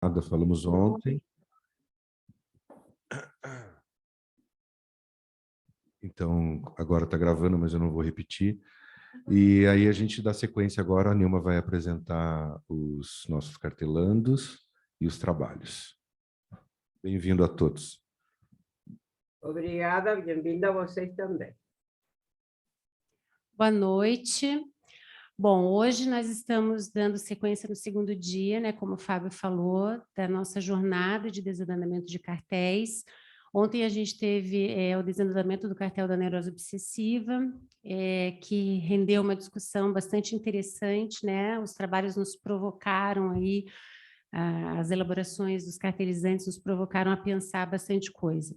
Falamos ontem. Então, agora está gravando, mas eu não vou repetir. E aí a gente dá sequência agora, a Nilma vai apresentar os nossos cartelandos e os trabalhos. Bem-vindo a todos. Obrigada, bem-vinda a vocês também. Boa noite. Bom, hoje nós estamos dando sequência no segundo dia, né, como o Fábio falou, da nossa jornada de desandamento de cartéis. Ontem a gente teve o desandamento do cartel da neurose obsessiva, que rendeu uma discussão bastante interessante, né? Os trabalhos nos provocaram aí, as elaborações dos cartelizantes nos provocaram a pensar bastante coisa.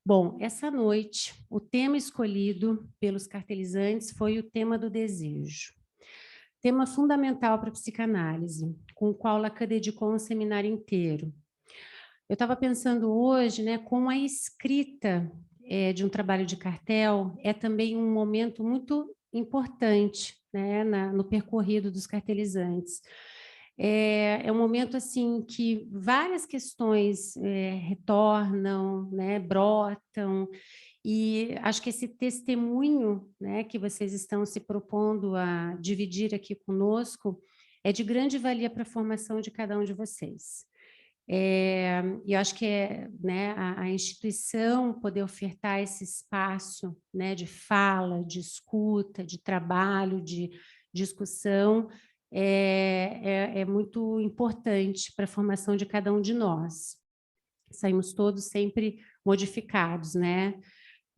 Bom, essa noite, o tema escolhido pelos cartelizantes foi o tema do desejo. Tema fundamental para a psicanálise, com o qual Lacan dedicou um seminário inteiro. Eu estava pensando hoje, né, como a escrita de um trabalho de cartel é também um momento muito importante, né, no percorrido dos cartelizantes. É um momento assim que várias questões retornam, né, brotam, e acho que esse testemunho, né, que vocês estão se propondo a dividir aqui conosco é de grande valia para a formação de cada um de vocês. E eu acho que né, a instituição poder ofertar esse espaço, né, de fala, de escuta, de trabalho, de discussão, é muito importante para a formação de cada um de nós. Saímos todos sempre modificados, né?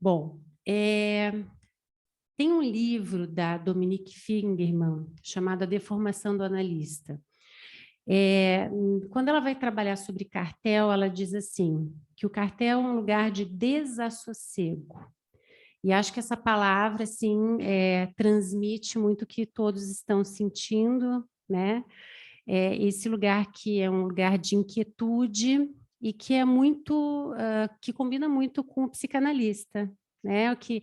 Bom, tem um livro da Dominique Fingerman chamado A Deformação do Analista. Quando ela vai trabalhar sobre cartel, ela diz assim, que o cartel é um lugar de desassossego. E acho que essa palavra, assim, transmite muito o que todos estão sentindo, né? Esse lugar que é um lugar de inquietude e que é muito, que combina muito com o psicanalista, né? Que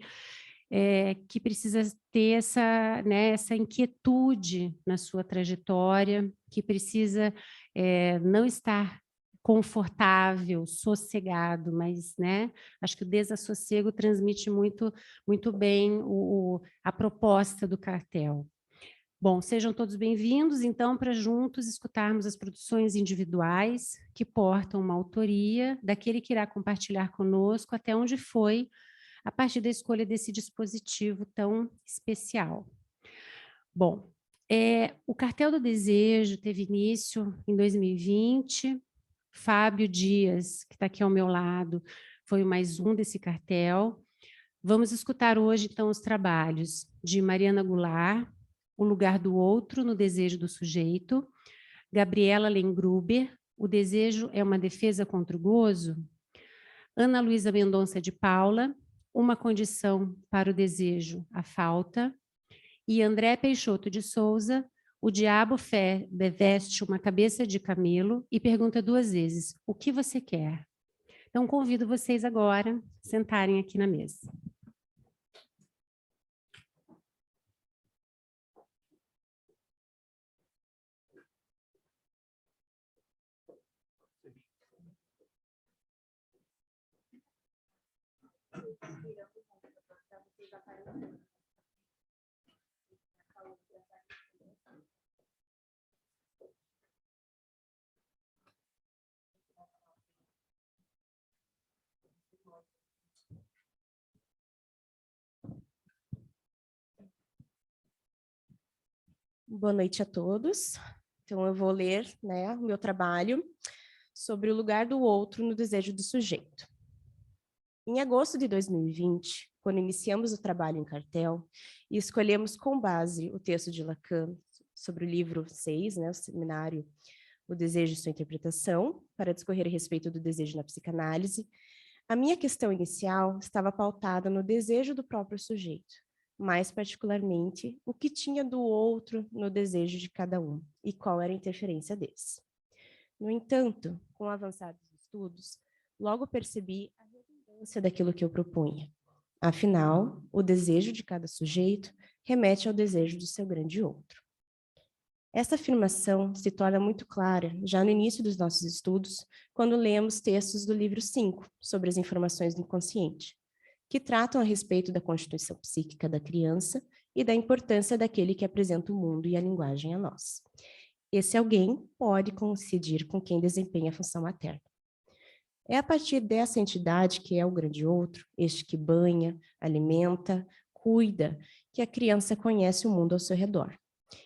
precisa ter essa, né, essa inquietude na sua trajetória, que precisa não estar confortável, sossegado, mas, né, acho que o desassossego transmite muito, muito bem a proposta do cartel. Bom, sejam todos bem-vindos, então, para juntos escutarmos as produções individuais que portam uma autoria daquele que irá compartilhar conosco até onde foi a partir da escolha desse dispositivo tão especial. Bom, o Cartel do Desejo teve início em 2020, Fábio Dias, que está aqui ao meu lado, foi mais um desse cartel. Vamos escutar hoje, então, os trabalhos de Mariana Goulart, O Lugar do Outro no Desejo do Sujeito, Gabriela Lengruber, O Desejo é uma Defesa contra o Gozo, Ana Luísa Mendonça de Paula, Uma Condição para o Desejo, a Falta, e André Peixoto de Souza, O Diabo Veste uma Cabeça de Camelo e pergunta 2 vezes, o que você quer? Então, convido vocês agora a sentarem aqui na mesa. Boa noite a todos. Então, eu vou ler, né, o meu trabalho sobre o lugar do outro no desejo do sujeito. Em agosto de 2020, quando iniciamos o trabalho em cartel e escolhemos com base o texto de Lacan sobre o livro 6, né, o seminário O Desejo e Sua Interpretação, para discorrer a respeito do desejo na psicanálise, a minha questão inicial estava pautada no desejo do próprio sujeito, mais particularmente o que tinha do outro no desejo de cada um e qual era a interferência desse. No entanto, com o avançar dos estudos, logo percebi a redundância daquilo que eu propunha. Afinal, o desejo de cada sujeito remete ao desejo do seu grande outro. Essa afirmação se torna muito clara já no início dos nossos estudos, quando lemos textos do livro 5, sobre as informações do inconsciente, que tratam a respeito da constituição psíquica da criança e da importância daquele que apresenta o mundo e a linguagem a nós. Esse alguém pode coincidir com quem desempenha a função materna. É a partir dessa entidade que é o grande outro, este que banha, alimenta, cuida, que a criança conhece o mundo ao seu redor.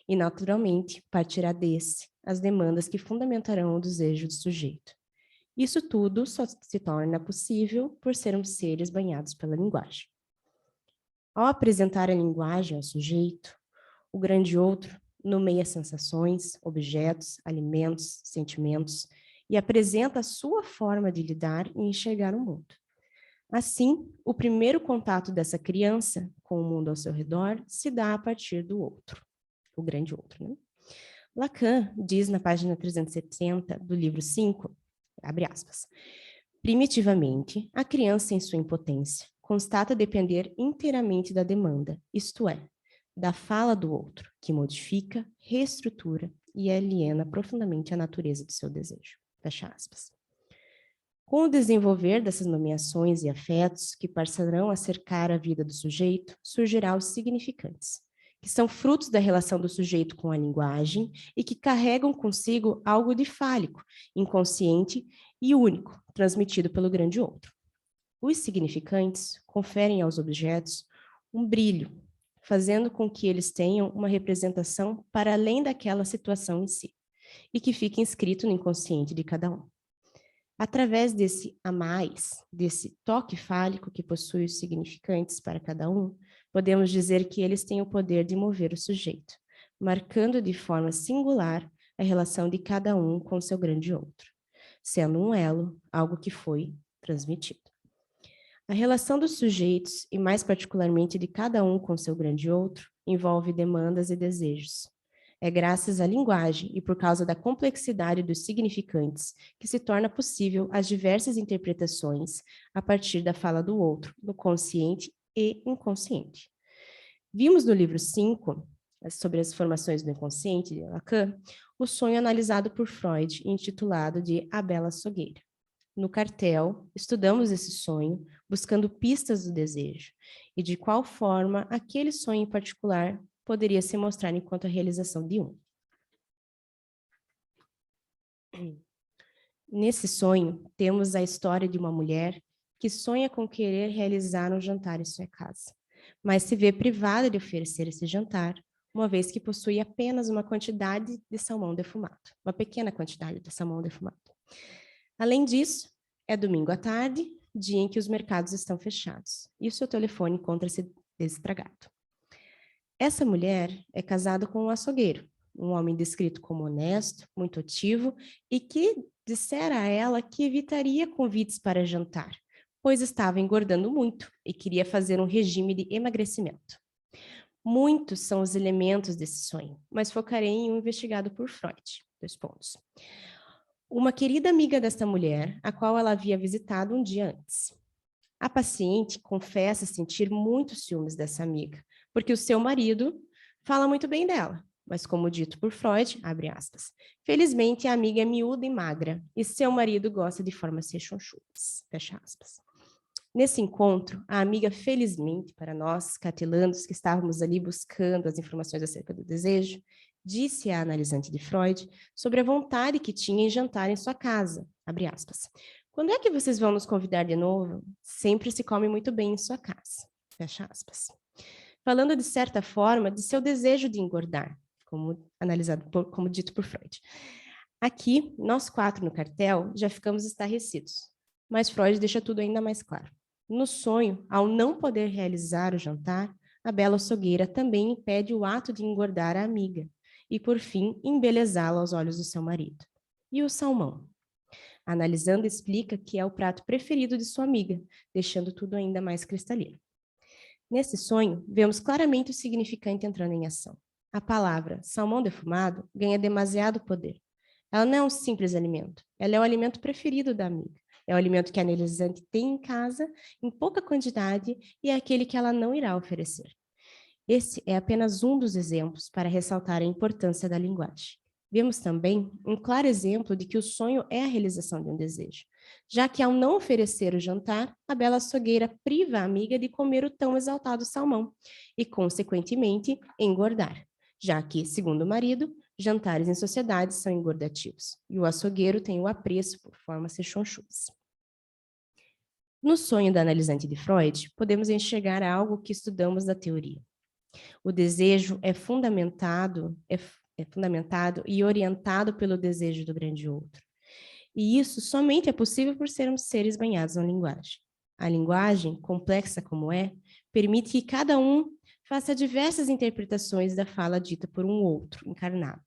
E, naturalmente, partirá desse as demandas que fundamentarão o desejo do sujeito. Isso tudo só se torna possível por sermos seres banhados pela linguagem. Ao apresentar a linguagem ao sujeito, o grande outro nomeia sensações, objetos, alimentos, sentimentos e apresenta a sua forma de lidar e enxergar o mundo. Assim, o primeiro contato dessa criança com o mundo ao seu redor se dá a partir do outro. O grande outro, né? Lacan diz na página 370 do livro 5, abre aspas, primitivamente, a criança em sua impotência constata depender inteiramente da demanda, isto é, da fala do outro, que modifica, reestrutura e aliena profundamente a natureza do seu desejo. Fecha aspas. Com o desenvolver dessas nomeações e afetos que passarão a cercar a vida do sujeito, surgirá os significantes, que são frutos da relação do sujeito com a linguagem e que carregam consigo algo de fálico, inconsciente e único, transmitido pelo grande outro. Os significantes conferem aos objetos um brilho, fazendo com que eles tenham uma representação para além daquela situação em si, e que fique inscrito no inconsciente de cada um. Através desse a mais, desse toque fálico que possui os significantes para cada um, podemos dizer que eles têm o poder de mover o sujeito, marcando de forma singular a relação de cada um com seu grande outro, sendo um elo, algo que foi transmitido. A relação dos sujeitos, e mais particularmente de cada um com seu grande outro, envolve demandas e desejos. É graças à linguagem e por causa da complexidade dos significantes que se torna possível as diversas interpretações a partir da fala do outro, no consciente e inconsciente. Vimos no livro 5, sobre as formações do inconsciente, de Lacan, o sonho analisado por Freud, intitulado de A Bela Açougueira. No cartel, estudamos esse sonho, buscando pistas do desejo, e de qual forma aquele sonho em particular poderia se mostrar enquanto a realização de um. Nesse sonho, temos a história de uma mulher que sonha com querer realizar um jantar em sua casa, mas se vê privada de oferecer esse jantar, uma vez que possui apenas uma quantidade de salmão defumado, uma pequena quantidade de salmão defumado. Além disso, é domingo à tarde, dia em que os mercados estão fechados, e o seu telefone encontra-se estragado. Essa mulher é casada com um açougueiro, um homem descrito como honesto, muito ativo, e que dissera a ela que evitaria convites para jantar, pois estava engordando muito e queria fazer um regime de emagrecimento. Muitos são os elementos desse sonho, mas focarei em um investigado por Freud. 2 pontos. Uma querida amiga desta mulher, a qual ela havia visitado um dia antes. A paciente confessa sentir muitos ciúmes dessa amiga, porque o seu marido fala muito bem dela, mas como dito por Freud, abre aspas, felizmente a amiga é miúda e magra, e seu marido gosta de formas rechonchudas, fecha aspas. Nesse encontro, a amiga, felizmente para nós, catelandos, que estávamos ali buscando as informações acerca do desejo, disse à analisante de Freud sobre a vontade que tinha em jantar em sua casa, abre aspas. Quando é que vocês vão nos convidar de novo? Sempre se come muito bem em sua casa, fecha aspas. Falando, de certa forma, de seu desejo de engordar, como dito por Freud. Aqui, nós 4 no cartel já ficamos estarrecidos, mas Freud deixa tudo ainda mais claro. No sonho, ao não poder realizar o jantar, a bela açougueira também impede o ato de engordar a amiga e, por fim, embelezá-la aos olhos do seu marido. E o salmão? Analisando, explica que é o prato preferido de sua amiga, deixando tudo ainda mais cristalino. Nesse sonho, vemos claramente o significante entrando em ação. A palavra salmão defumado ganha demasiado poder. Ela não é um simples alimento, ela é o alimento preferido da amiga. É o alimento que a analisante tem em casa, em pouca quantidade, e é aquele que ela não irá oferecer. Esse é apenas um dos exemplos para ressaltar a importância da linguagem. Vemos também um claro exemplo de que o sonho é a realização de um desejo, já que ao não oferecer o jantar, a bela açougueira priva a amiga de comer o tão exaltado salmão e, consequentemente, engordar, já que, segundo o marido, jantares em sociedade são engordativos, e o açougueiro tem o apreço por formas rechonchudas. No sonho da analisante de Freud, podemos enxergar algo que estudamos da teoria. O desejo é fundamentado e orientado pelo desejo do grande outro. E isso somente é possível por sermos seres banhados na linguagem. A linguagem, complexa como é, permite que cada um faça diversas interpretações da fala dita por um outro encarnado.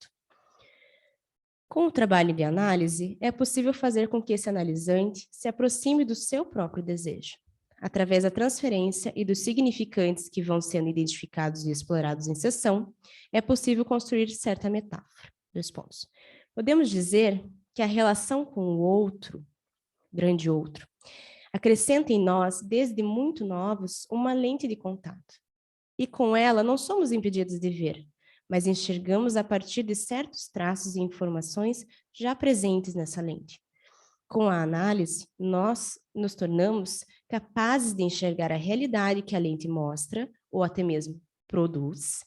Com o trabalho de análise, é possível fazer com que esse analisante se aproxime do seu próprio desejo. Através da transferência e dos significantes que vão sendo identificados e explorados em sessão, é possível construir certa metáfora. 2 pontos. Podemos dizer que a relação com o outro, grande outro, acrescenta em nós, desde muito novos, uma lente de contato. E com ela não somos impedidos de ver, mas enxergamos a partir de certos traços e informações já presentes nessa lente. Com a análise, nós nos tornamos capazes de enxergar a realidade que a lente mostra, ou até mesmo produz,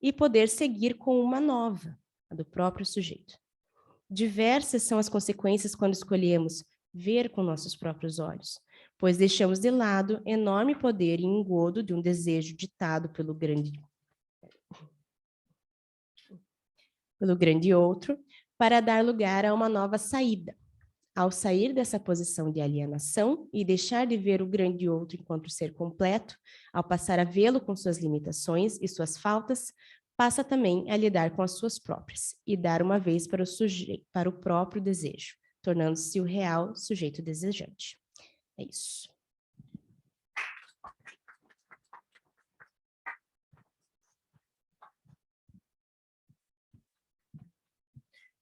e poder seguir com uma nova, a do próprio sujeito. Diversas são as consequências quando escolhemos ver com nossos próprios olhos, pois deixamos de lado enorme poder e engodo de um desejo ditado pelo grande outro, para dar lugar a uma nova saída. Ao sair dessa posição de alienação e deixar de ver o grande outro enquanto ser completo, ao passar a vê-lo com suas limitações e suas faltas, passa também a lidar com as suas próprias e dar uma vez para o próprio desejo, tornando-se o real sujeito desejante. É isso.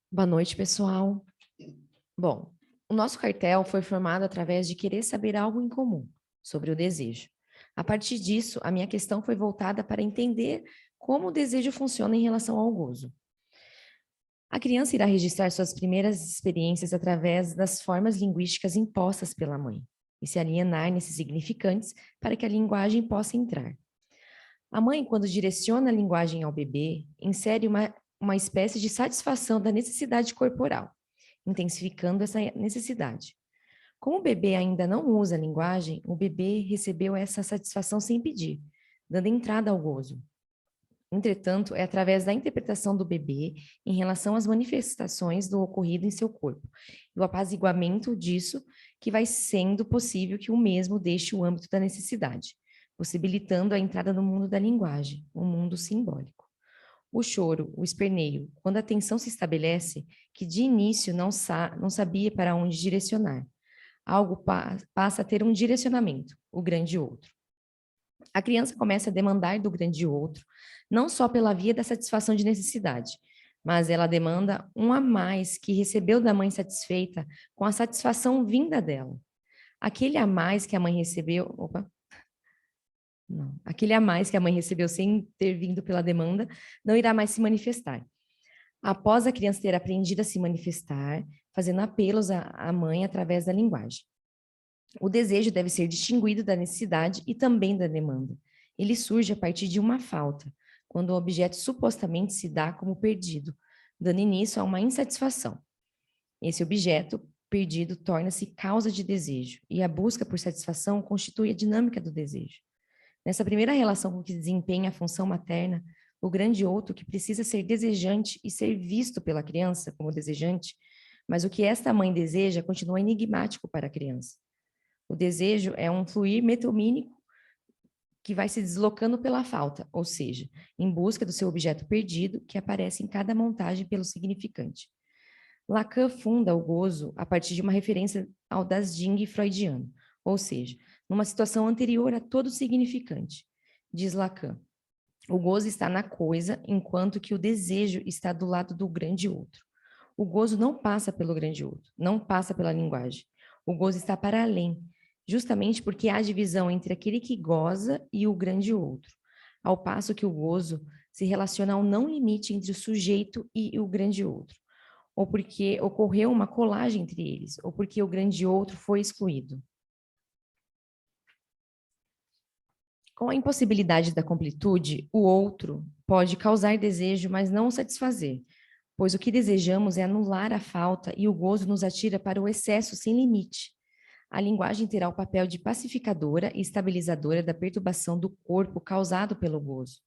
Boa noite, pessoal. Bom, o nosso cartel foi formado através de querer saber algo em comum sobre o desejo. A partir disso, a minha questão foi voltada para entender como o desejo funciona em relação ao gozo. A criança irá registrar suas primeiras experiências através das formas linguísticas impostas pela mãe e se alienar nesses significantes para que a linguagem possa entrar. A mãe, quando direciona a linguagem ao bebê, insere uma espécie de satisfação da necessidade corporal, intensificando essa necessidade. Como o bebê ainda não usa a linguagem, o bebê recebeu essa satisfação sem pedir, dando entrada ao gozo. Entretanto, é através da interpretação do bebê em relação às manifestações do ocorrido em seu corpo e o apaziguamento disso que vai sendo possível que o mesmo deixe o âmbito da necessidade, possibilitando a entrada no mundo da linguagem, um mundo simbólico. O choro, o esperneio, quando a tensão se estabelece, que de início não sabia para onde direcionar. Algo passa a ter um direcionamento, o grande outro. A criança começa a demandar do grande outro, não só pela via da satisfação de necessidade, mas ela demanda um a mais que recebeu da mãe satisfeita com a satisfação vinda dela. Aquele a mais que a mãe recebeu... Aquele a mais que a mãe recebeu sem ter vindo pela demanda, não irá mais se manifestar. Após a criança ter aprendido a se manifestar, fazendo apelos à mãe através da linguagem. O desejo deve ser distinguido da necessidade e também da demanda. Ele surge a partir de uma falta, quando o objeto supostamente se dá como perdido, dando início a uma insatisfação. Esse objeto perdido torna-se causa de desejo, e a busca por satisfação constitui a dinâmica do desejo. Nessa primeira relação com que desempenha a função materna, o grande outro que precisa ser desejante e ser visto pela criança como desejante, mas o que esta mãe deseja continua enigmático para a criança. O desejo é um fluir metomínico que vai se deslocando pela falta, ou seja, em busca do seu objeto perdido que aparece em cada montagem pelo significante. Lacan funda o gozo a partir de uma referência ao dasding freudiano, ou seja, numa situação anterior a todo significante. Diz Lacan, o gozo está na coisa, enquanto que o desejo está do lado do grande outro. O gozo não passa pelo grande outro, não passa pela linguagem. O gozo está para além, justamente porque há divisão entre aquele que goza e o grande outro. ao passo que o gozo se relaciona ao não limite entre o sujeito e o grande outro, ou porque ocorreu uma colagem entre eles, ou porque o grande outro foi excluído. Com a impossibilidade da completude, o outro pode causar desejo, mas não o satisfazer, pois o que desejamos é anular a falta e o gozo nos atira para o excesso sem limite. A linguagem terá o papel de pacificadora e estabilizadora da perturbação do corpo causado pelo gozo.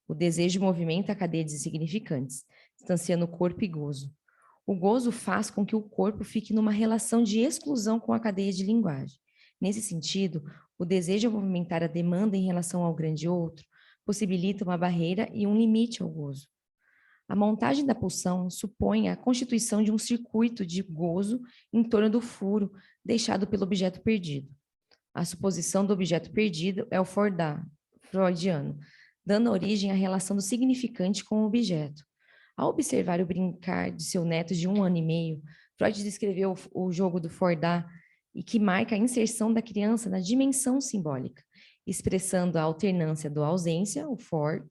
O desejo movimenta a cadeia de significantes, distanciando corpo e gozo. O gozo faz com que o corpo fique numa relação de exclusão com a cadeia de linguagem. Nesse sentido, o desejo ao movimentar a demanda em relação ao grande outro possibilita uma barreira e um limite ao gozo. A montagem da pulsão supõe a constituição de um circuito de gozo em torno do furo deixado pelo objeto perdido. A suposição do objeto perdido é o fordá freudiano, dando origem à relação do significante com o objeto. Ao observar o brincar de seu neto de 1 ano e meio, Freud descreveu o jogo do fordá e que marca a inserção da criança na dimensão simbólica, expressando a alternância do ausência, o for,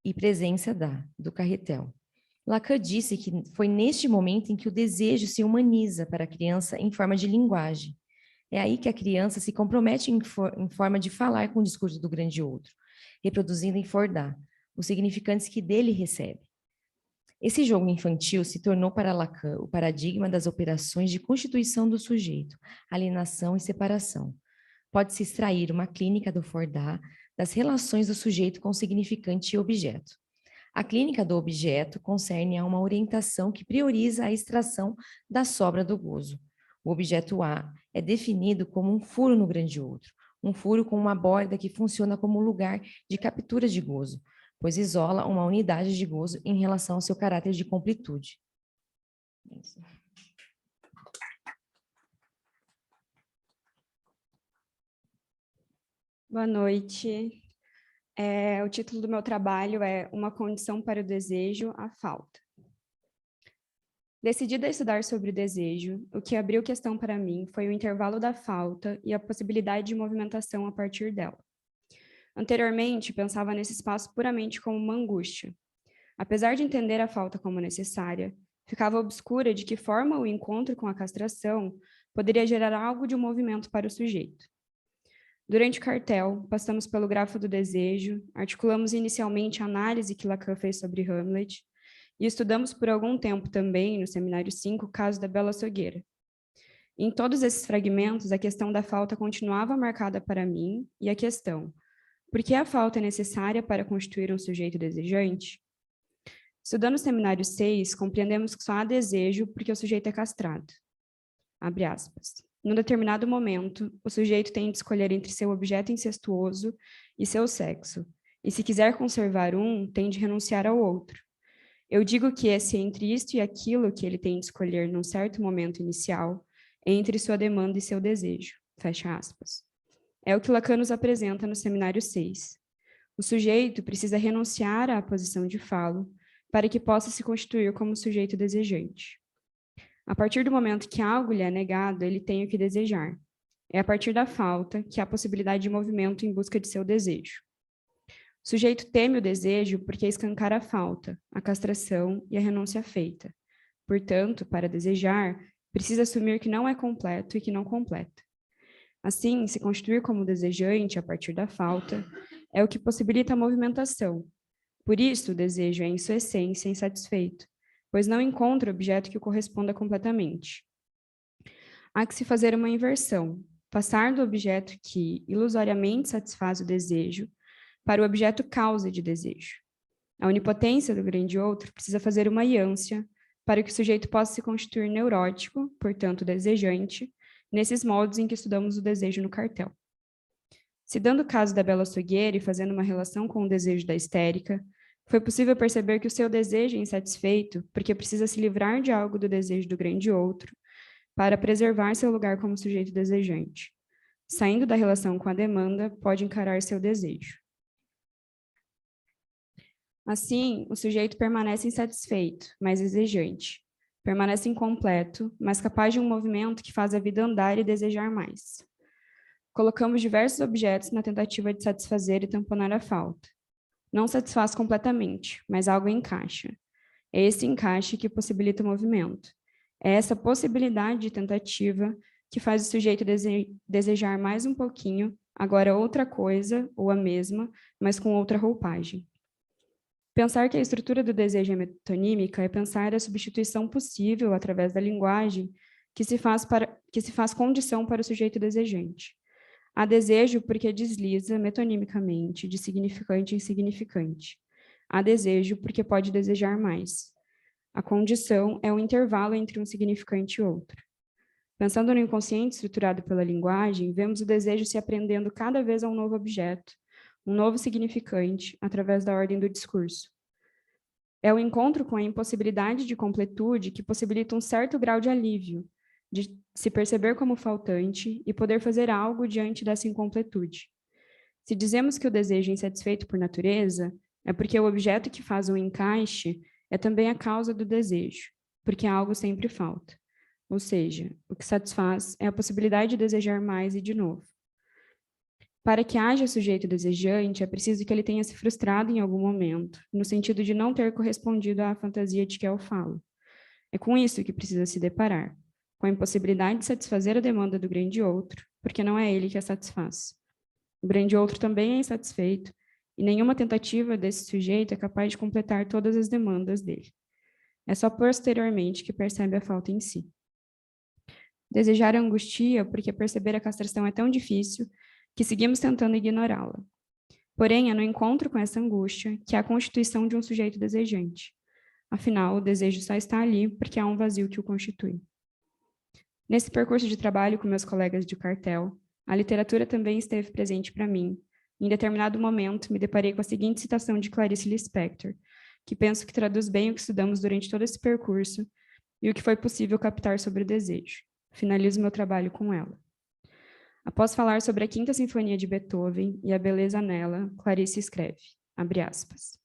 e presença do carretel. Lacan disse que foi neste momento em que o desejo se humaniza para a criança em forma de linguagem. É aí que a criança se compromete em forma de falar com o discurso do grande outro, reproduzindo em fordá os significantes que dele recebe. Esse jogo infantil se tornou para Lacan o paradigma das operações de constituição do sujeito, alienação e separação. Pode-se extrair uma clínica do fordá das relações do sujeito com significante e objeto. A clínica do objeto concerne a uma orientação que prioriza a extração da sobra do gozo. O objeto A é definido como um furo no grande outro, um furo com uma borda que funciona como lugar de captura de gozo, pois isola uma unidade de gozo em relação ao seu caráter de completude. Isso. Boa noite. O título do meu trabalho é Uma Condição para o Desejo, a Falta. Decidida a estudar sobre o desejo, o que abriu questão para mim foi o intervalo da falta e a possibilidade de movimentação a partir dela. Anteriormente, pensava nesse espaço puramente como uma angústia. Apesar de entender a falta como necessária, ficava obscura de que forma o encontro com a castração poderia gerar algo de um movimento para o sujeito. Durante o cartel, passamos pelo grafo do desejo, articulamos inicialmente a análise que Lacan fez sobre Hamlet e estudamos por algum tempo também, no seminário 5, o caso da Bela Açougueira. Em todos esses fragmentos, a questão da falta continuava marcada para mim e a questão: por que a falta é necessária para constituir um sujeito desejante? Estudando o seminário 6, compreendemos que só há desejo porque o sujeito é castrado. Abre aspas. Num determinado momento, o sujeito tem de escolher entre seu objeto incestuoso e seu sexo, e se quiser conservar um, tem de renunciar ao outro. Eu digo que esse entre isto e aquilo que ele tem de escolher num certo momento inicial, é entre sua demanda e seu desejo. Fecha aspas. É o que Lacan nos apresenta no seminário 6. O sujeito precisa renunciar à posição de falo para que possa se constituir como sujeito desejante. A partir do momento que algo lhe é negado, ele tem o que desejar. É a partir da falta que há possibilidade de movimento em busca de seu desejo. O sujeito teme o desejo porque escancara a falta, a castração e a renúncia feita. Portanto, para desejar, precisa assumir que não é completo e que não completa. Assim, se constituir como desejante a partir da falta é o que possibilita a movimentação. Por isso, o desejo é, em sua essência, insatisfeito, pois não encontra objeto que o corresponda completamente. Há que se fazer uma inversão, passar do objeto que ilusoriamente satisfaz o desejo para o objeto causa de desejo. A onipotência do grande outro precisa fazer uma ânsia para que o sujeito possa se constituir neurótico, portanto desejante, nesses moldes em que estudamos o desejo no cartel. Se dando o caso da Bela Açougueira e fazendo uma relação com o desejo da histérica, foi possível perceber que o seu desejo é insatisfeito porque precisa se livrar de algo do desejo do grande outro para preservar seu lugar como sujeito desejante. Saindo da relação com a demanda, pode encarar seu desejo. Assim, o sujeito permanece insatisfeito, mas desejante. Permanece incompleto, mas capaz de um movimento que faz a vida andar e desejar mais. Colocamos diversos objetos na tentativa de satisfazer e tamponar a falta. Não satisfaz completamente, mas algo encaixa. É esse encaixe que possibilita o movimento. É essa possibilidade de tentativa que faz o sujeito desejar mais um pouquinho, agora outra coisa, ou a mesma, mas com outra roupagem. Pensar que a estrutura do desejo é metonímica é pensar a substituição possível através da linguagem que se faz condição para o sujeito desejante. Há desejo porque desliza metonimicamente de significante em significante. Há desejo porque pode desejar mais. A condição é o intervalo entre um significante e outro. Pensando no inconsciente estruturado pela linguagem, vemos o desejo se aprendendo cada vez a um novo objeto, um novo significante, através da ordem do discurso. É o encontro com a impossibilidade de completude que possibilita um certo grau de alívio, de se perceber como faltante e poder fazer algo diante dessa incompletude. Se dizemos que o desejo é insatisfeito por natureza, é porque o objeto que faz o encaixe é também a causa do desejo, porque algo sempre falta. Ou seja, o que satisfaz é a possibilidade de desejar mais e de novo. Para que haja sujeito desejante, é preciso que ele tenha se frustrado em algum momento, no sentido de não ter correspondido à fantasia de que eu falo. É com isso que precisa se deparar, com a impossibilidade de satisfazer a demanda do grande outro, porque não é ele que a satisfaz. O grande outro também é insatisfeito, e nenhuma tentativa desse sujeito é capaz de completar todas as demandas dele. É só posteriormente que percebe a falta em si. Desejar angustia porque perceber a castração é tão difícil que seguimos tentando ignorá-la. Porém, é no encontro com essa angústia que há a constituição de um sujeito desejante. Afinal, o desejo só está ali porque há um vazio que o constitui. Nesse percurso de trabalho com meus colegas de cartel, a literatura também esteve presente para mim. Em determinado momento, me deparei com a seguinte citação de Clarice Lispector, que penso que traduz bem o que estudamos durante todo esse percurso e o que foi possível captar sobre o desejo. Finalizo meu trabalho com ela. Após falar sobre a Quinta Sinfonia de Beethoven e a beleza nela, Clarice escreve, abre aspas,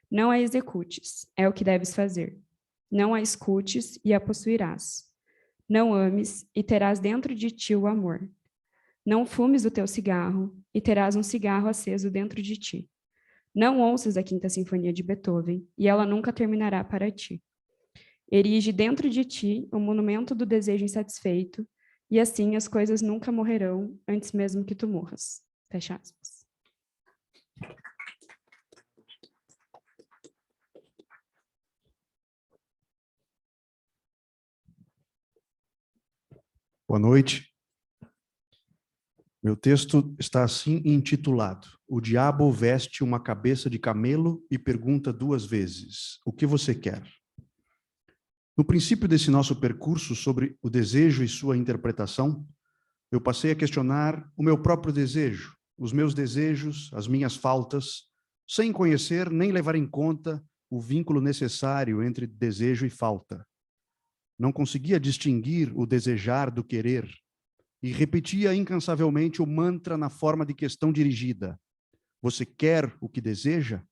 não a executes, é o que deves fazer. Não a escutes e a possuirás. Não ames e terás dentro de ti o amor. Não fumes o teu cigarro e terás um cigarro aceso dentro de ti. Não ouças a Quinta Sinfonia de Beethoven e ela nunca terminará para ti. Erige dentro de ti o monumento do desejo insatisfeito e assim as coisas nunca morrerão antes mesmo que tu morras. Fecha aspas. Boa noite. Meu texto está assim intitulado: O diabo veste uma cabeça de camelo e pergunta 2 vezes: o que você quer? No princípio desse nosso percurso sobre o desejo e sua interpretação, eu passei a questionar o meu próprio desejo, os meus desejos, as minhas faltas, sem conhecer nem levar em conta o vínculo necessário entre desejo e falta. Não conseguia distinguir o desejar do querer e repetia incansavelmente o mantra na forma de questão dirigida. Você quer o que deseja?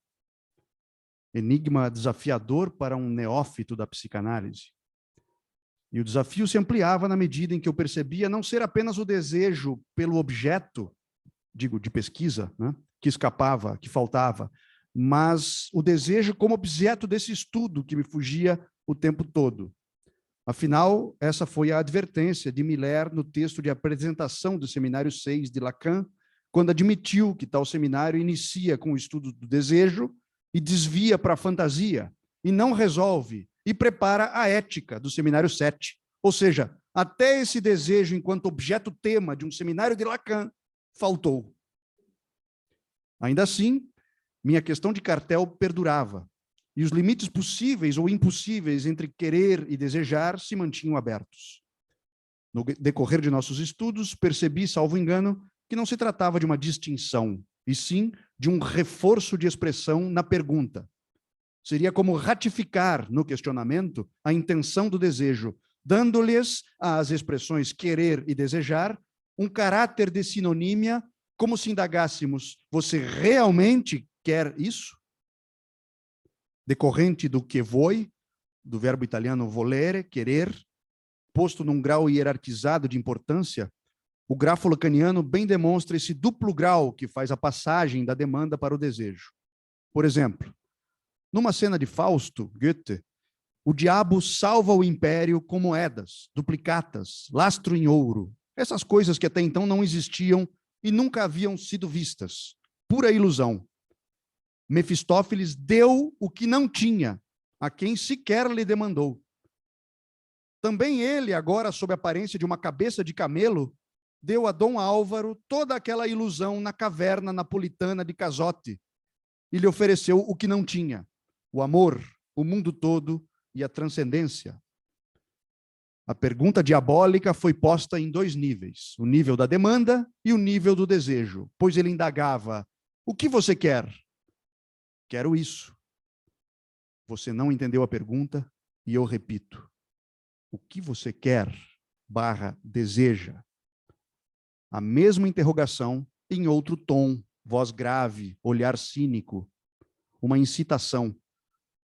Enigma desafiador para um neófito da psicanálise. E o desafio se ampliava na medida em que eu percebia não ser apenas o desejo pelo objeto, digo, de pesquisa, né, que escapava, que faltava, mas o desejo como objeto desse estudo que me fugia o tempo todo. Afinal, essa foi a advertência de Miller no texto de apresentação do Seminário 6 de Lacan, quando admitiu que tal seminário inicia com o estudo do desejo e desvia para a fantasia, e não resolve, e prepara a ética do Seminário 7. Ou seja, até esse desejo enquanto objeto-tema de um seminário de Lacan faltou. Ainda assim, minha questão de cartel perdurava, e os limites possíveis ou impossíveis entre querer e desejar se mantinham abertos. No decorrer de nossos estudos, percebi, salvo engano, que não se tratava de uma distinção, e sim de um reforço de expressão na pergunta. Seria como ratificar no questionamento a intenção do desejo, dando-lhes às expressões querer e desejar um caráter de sinonímia, como se indagássemos: você realmente quer isso? Decorrente do que vuoi, do verbo italiano volere, querer, posto num grau hierarquizado de importância, o grafo lacaniano bem demonstra esse duplo grau que faz a passagem da demanda para o desejo. Por exemplo, numa cena de Fausto, Goethe, o diabo salva o império com moedas, duplicatas, lastro em ouro, essas coisas que até então não existiam e nunca haviam sido vistas. Pura ilusão. Mefistófeles deu o que não tinha, a quem sequer lhe demandou. Também ele, agora sob a aparência de uma cabeça de camelo, deu a Dom Álvaro toda aquela ilusão na caverna napolitana de Cazotte e lhe ofereceu o que não tinha, o amor, o mundo todo e a transcendência. A pergunta diabólica foi posta em 2 níveis, o nível da demanda e o nível do desejo, pois ele indagava: o que você quer? Quero isso. Você não entendeu a pergunta e eu repito. O que você quer / deseja? A mesma interrogação em outro tom, voz grave, olhar cínico, uma incitação.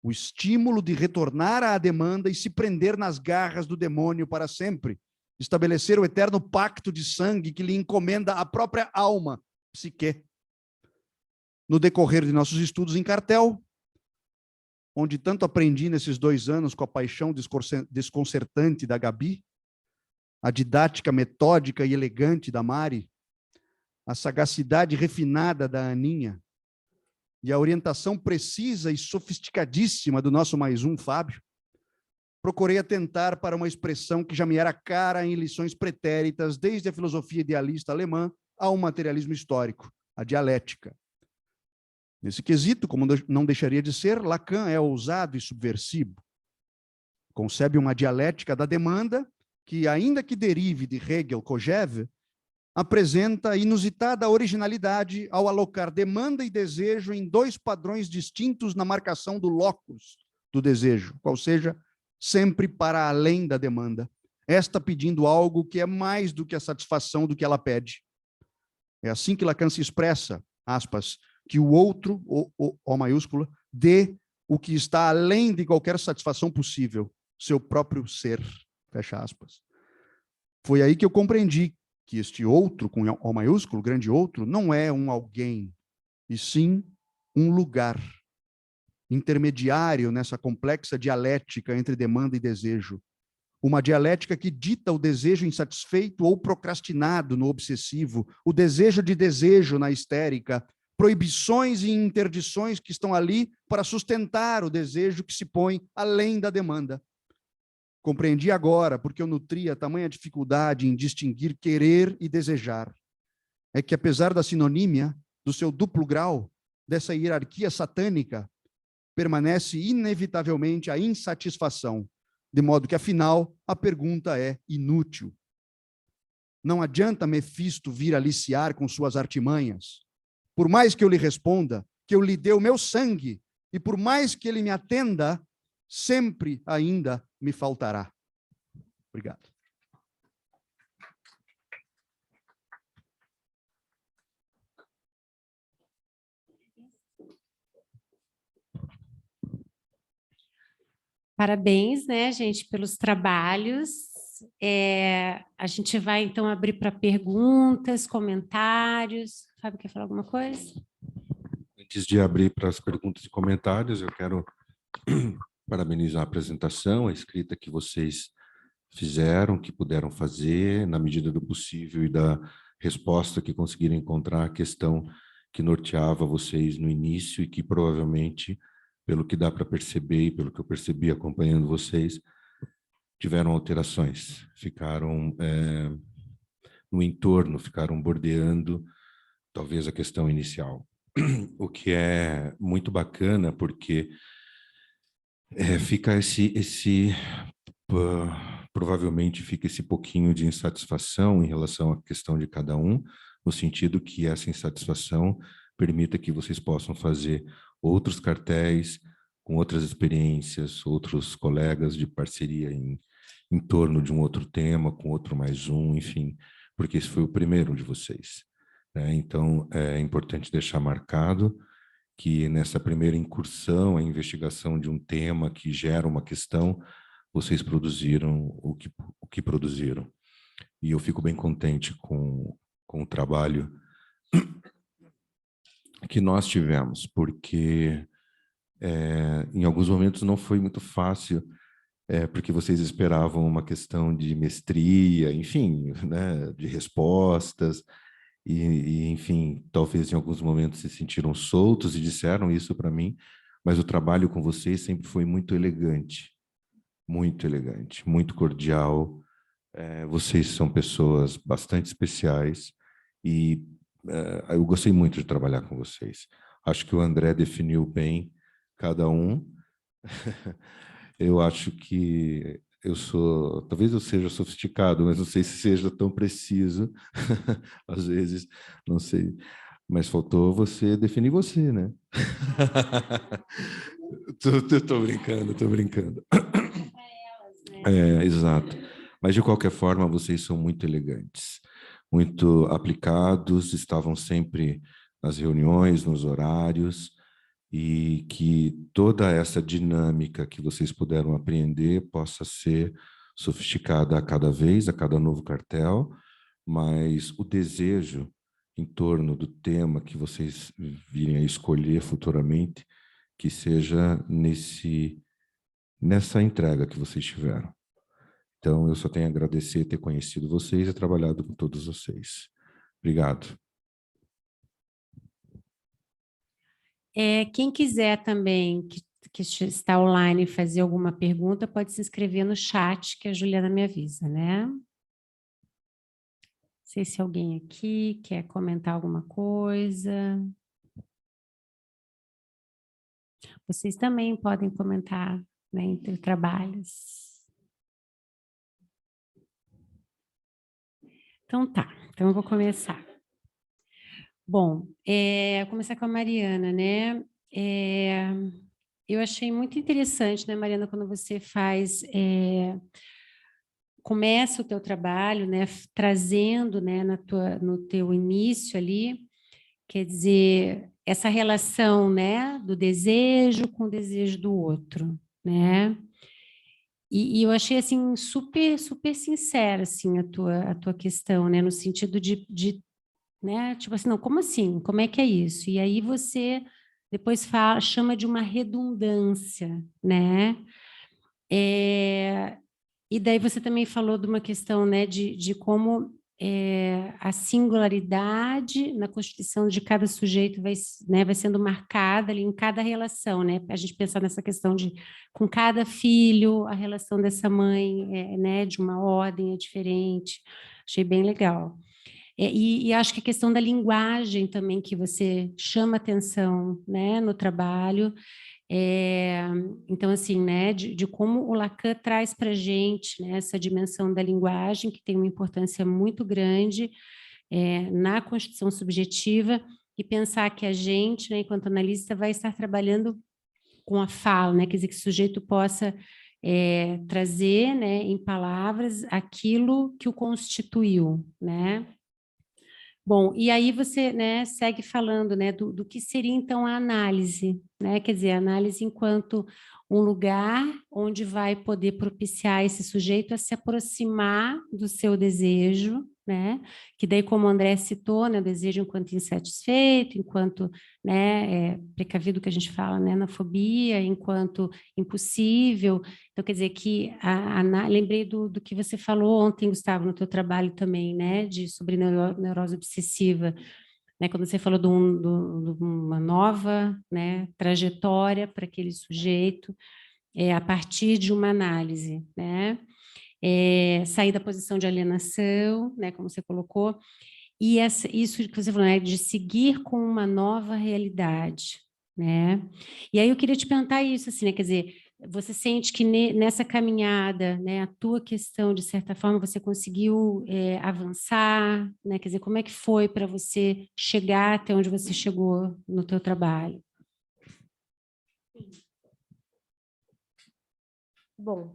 O estímulo de retornar à demanda e se prender nas garras do demônio para sempre. Estabelecer o eterno pacto de sangue que lhe encomenda a própria alma, psique. No decorrer de nossos estudos em cartel, onde tanto aprendi nesses 2 anos com a paixão desconcertante da Gabi, a didática metódica e elegante da Mari, a sagacidade refinada da Aninha, e a orientação precisa e sofisticadíssima do nosso mais um, Fábio, procurei atentar para uma expressão que já me era cara em lições pretéritas, desde a filosofia idealista alemã ao materialismo histórico, a dialética. Nesse quesito, como não deixaria de ser, Lacan é ousado e subversivo. Concebe uma dialética da demanda que, ainda que derive de Hegel, Kojève, apresenta inusitada originalidade ao alocar demanda e desejo em 2 padrões distintos na marcação do locus do desejo, qual seja, sempre para além da demanda, esta pedindo algo que é mais do que a satisfação do que ela pede. É assim que Lacan se expressa, aspas, que o outro, O maiúscula, dê o que está além de qualquer satisfação possível, seu próprio ser, fecha aspas. Foi aí que eu compreendi que este outro, com O maiúsculo, grande outro, não é um alguém, e sim um lugar intermediário nessa complexa dialética entre demanda e desejo. Uma dialética que dita o desejo insatisfeito ou procrastinado no obsessivo, o desejo de desejo na histérica, proibições e interdições que estão ali para sustentar o desejo que se põe além da demanda. Compreendi agora, porque eu nutria tamanha dificuldade em distinguir querer e desejar. É que, apesar da sinonímia, do seu duplo grau, dessa hierarquia satânica, permanece inevitavelmente a insatisfação, de modo que, afinal, a pergunta é inútil. Não adianta Mefisto vir aliciar com suas artimanhas. Por mais que eu lhe responda, que eu lhe dê o meu sangue, e por mais que ele me atenda, sempre ainda me faltará. Obrigado. Parabéns, né, gente, pelos trabalhos. A gente vai, então, abrir para perguntas, comentários. Fábio, quer falar alguma coisa? Antes de abrir para as perguntas e comentários, eu quero parabenizar a apresentação, a escrita que vocês fizeram, que puderam fazer, na medida do possível e da resposta que conseguiram encontrar à questão que norteava vocês no início e que provavelmente, pelo que dá para perceber e pelo que eu percebi acompanhando vocês, tiveram alterações, ficaram no entorno, ficaram bordeando talvez a questão inicial. O que é muito bacana, porque fica provavelmente fica esse pouquinho de insatisfação em relação à questão de cada um, no sentido que essa insatisfação permita que vocês possam fazer outros cartéis com outras experiências, outros colegas de parceria em torno de um outro tema, com outro mais um, enfim, porque esse foi o primeiro de vocês, né? Então, é importante deixar marcado que nessa primeira incursão, a investigação de um tema que gera uma questão, vocês produziram o que produziram. E eu fico bem contente com o trabalho que nós tivemos, porque em alguns momentos não foi muito fácil, porque vocês esperavam uma questão de mestria, enfim, né, de respostas, enfim, talvez em alguns momentos se sentiram soltos e disseram isso para mim, mas o trabalho com vocês sempre foi muito elegante, muito cordial. Vocês são pessoas bastante especiais e eu gostei muito de trabalhar com vocês. Acho que o André definiu bem cada um. Eu acho que talvez eu seja sofisticado, mas não sei se seja tão preciso. Às vezes, não sei. Mas faltou você definir você, né? Tô brincando, tô brincando. Exato. Mas, de qualquer forma, vocês são muito elegantes, muito aplicados, estavam sempre nas reuniões, nos horários, e que toda essa dinâmica que vocês puderam aprender possa ser sofisticada a cada vez, a cada novo cartel, mas o desejo em torno do tema que vocês virem a escolher futuramente, que seja nessa entrega que vocês tiveram. Então, eu só tenho a agradecer ter conhecido vocês e trabalhado com todos vocês. Obrigado. Quem quiser também, que está online, fazer alguma pergunta, pode se inscrever no chat, que a Juliana me avisa, né? Não sei se alguém aqui quer comentar alguma coisa. Vocês também podem comentar, né, entre trabalhos. Então tá, então eu vou começar. Bom, vou começar com a Mariana, né? Eu achei muito interessante, né, Mariana, quando você começa o teu trabalho, né, trazendo, né, no teu início ali, quer dizer, essa relação, né, do desejo com o desejo do outro, né? E eu achei, assim, super, super sincera, assim, a tua questão, né, no sentido de, né, tipo assim, não, como assim? Como é que é isso? E aí você depois chama de uma redundância, né? E daí você também falou de uma questão, né, de como a singularidade na constituição de cada sujeito vai sendo marcada ali em cada relação, né? A gente pensar nessa questão de, com cada filho, a relação dessa mãe, né, de uma ordem é diferente. Achei bem legal. E acho que a questão da linguagem também, que você chama atenção, né, no trabalho. Então, assim, né, de como o Lacan traz para a gente, né, essa dimensão da linguagem, que tem uma importância muito grande na constituição subjetiva, e pensar que a gente, né, enquanto analista, vai estar trabalhando com a fala, né, quer dizer, que o sujeito possa trazer, né, em palavras aquilo que o constituiu, né? Bom, e aí você, né, segue falando, né, do que seria então a análise, né? Quer dizer, a análise enquanto um lugar onde vai poder propiciar esse sujeito a se aproximar do seu desejo, né? Que daí, como o André citou, né, o desejo enquanto insatisfeito, enquanto, né, precavido que a gente fala, né, na fobia, enquanto impossível. Então, quer dizer que lembrei do que você falou ontem, Gustavo, no teu trabalho também, né, sobre neurose obsessiva, né, quando você falou de uma nova, né, trajetória para aquele sujeito, a partir de uma análise, né, sair da posição de alienação, né, como você colocou, e isso que você falou, né, de seguir com uma nova realidade, né? E aí eu queria te perguntar isso, assim, né, quer dizer, você sente que nessa caminhada, né, a tua questão, de certa forma, você conseguiu avançar, né? Quer dizer, como é que foi para você chegar até onde você chegou no teu trabalho? Bom,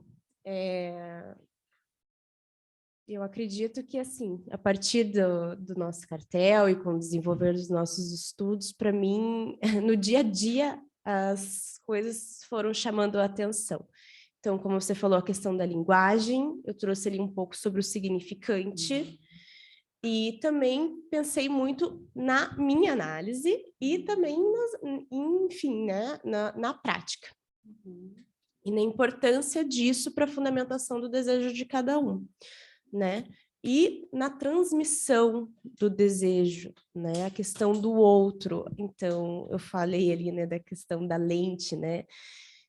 eu acredito que, assim, a partir do nosso cartel e com o desenvolver dos nossos estudos, para mim, no dia a dia, as coisas foram chamando a atenção. Então, como você falou, a questão da linguagem, eu trouxe ali um pouco sobre o significante, E também pensei muito na minha análise e também, enfim, né, na prática. E na importância disso para a fundamentação do desejo de cada um, né? E na transmissão do desejo, né? A questão do outro. Então, eu falei ali, né, da questão da lente, né?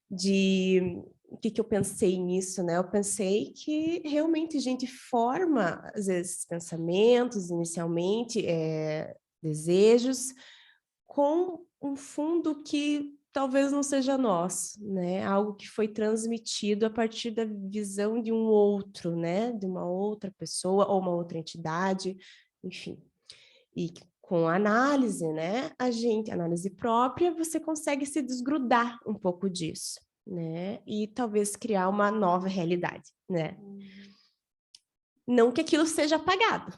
O que eu pensei nisso, né? Eu pensei que realmente a gente forma, às vezes, pensamentos inicialmente, desejos, com um fundo que talvez não seja nosso, né? Algo que foi transmitido a partir da visão de um outro, né? De uma outra pessoa ou uma outra entidade, enfim. E com a análise, né? Análise própria, você consegue se desgrudar um pouco disso, né? E talvez criar uma nova realidade, né? Não que aquilo seja apagado,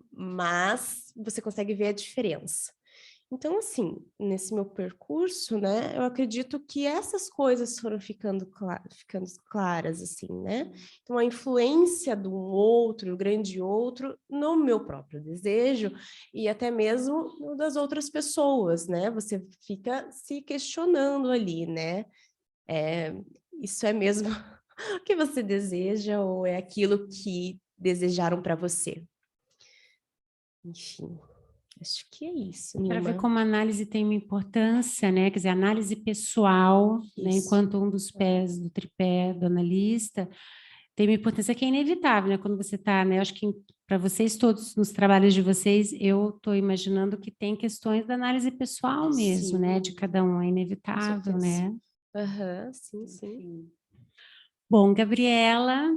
mas você consegue ver a diferença. Então, assim, nesse meu percurso, né, eu acredito que essas coisas foram ficando claras, assim, né? Então, a influência do outro, do grande outro, no meu próprio desejo e até mesmo no das outras pessoas, né? Você fica se questionando ali, né? Isso é mesmo o que você deseja ou é aquilo que desejaram para você? Enfim. Acho que é isso, Para ver Nilma. como a análise tem uma importância, né? Quer dizer, a análise pessoal, né? Enquanto um dos pés do tripé do analista, tem uma importância que é inevitável, né? Quando você está, né? Acho que para vocês todos, nos trabalhos de vocês, eu estou imaginando que tem questões da análise pessoal mesmo, né? De cada um, é inevitável, né? Sim, sim. Bom, Gabriela,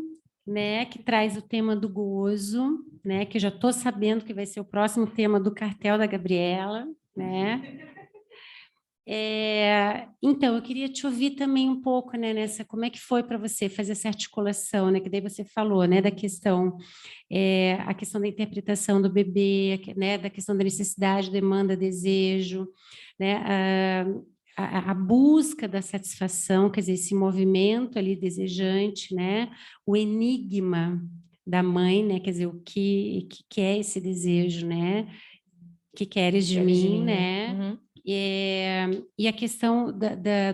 né, que traz o tema do gozo, né, que eu já estou sabendo que vai ser o próximo tema do cartel da Gabriela, né? Então, eu queria te ouvir também um pouco, né, nessa, como é que foi para você fazer essa articulação, né, que daí você falou, né, da questão, a questão da interpretação do bebê, né, da questão da necessidade, demanda, desejo, né, a busca da satisfação, quer dizer, esse movimento ali desejante, né, o enigma da mãe, né, quer dizer, o que é esse desejo, né, que queres de mim, né, Uhum. e a questão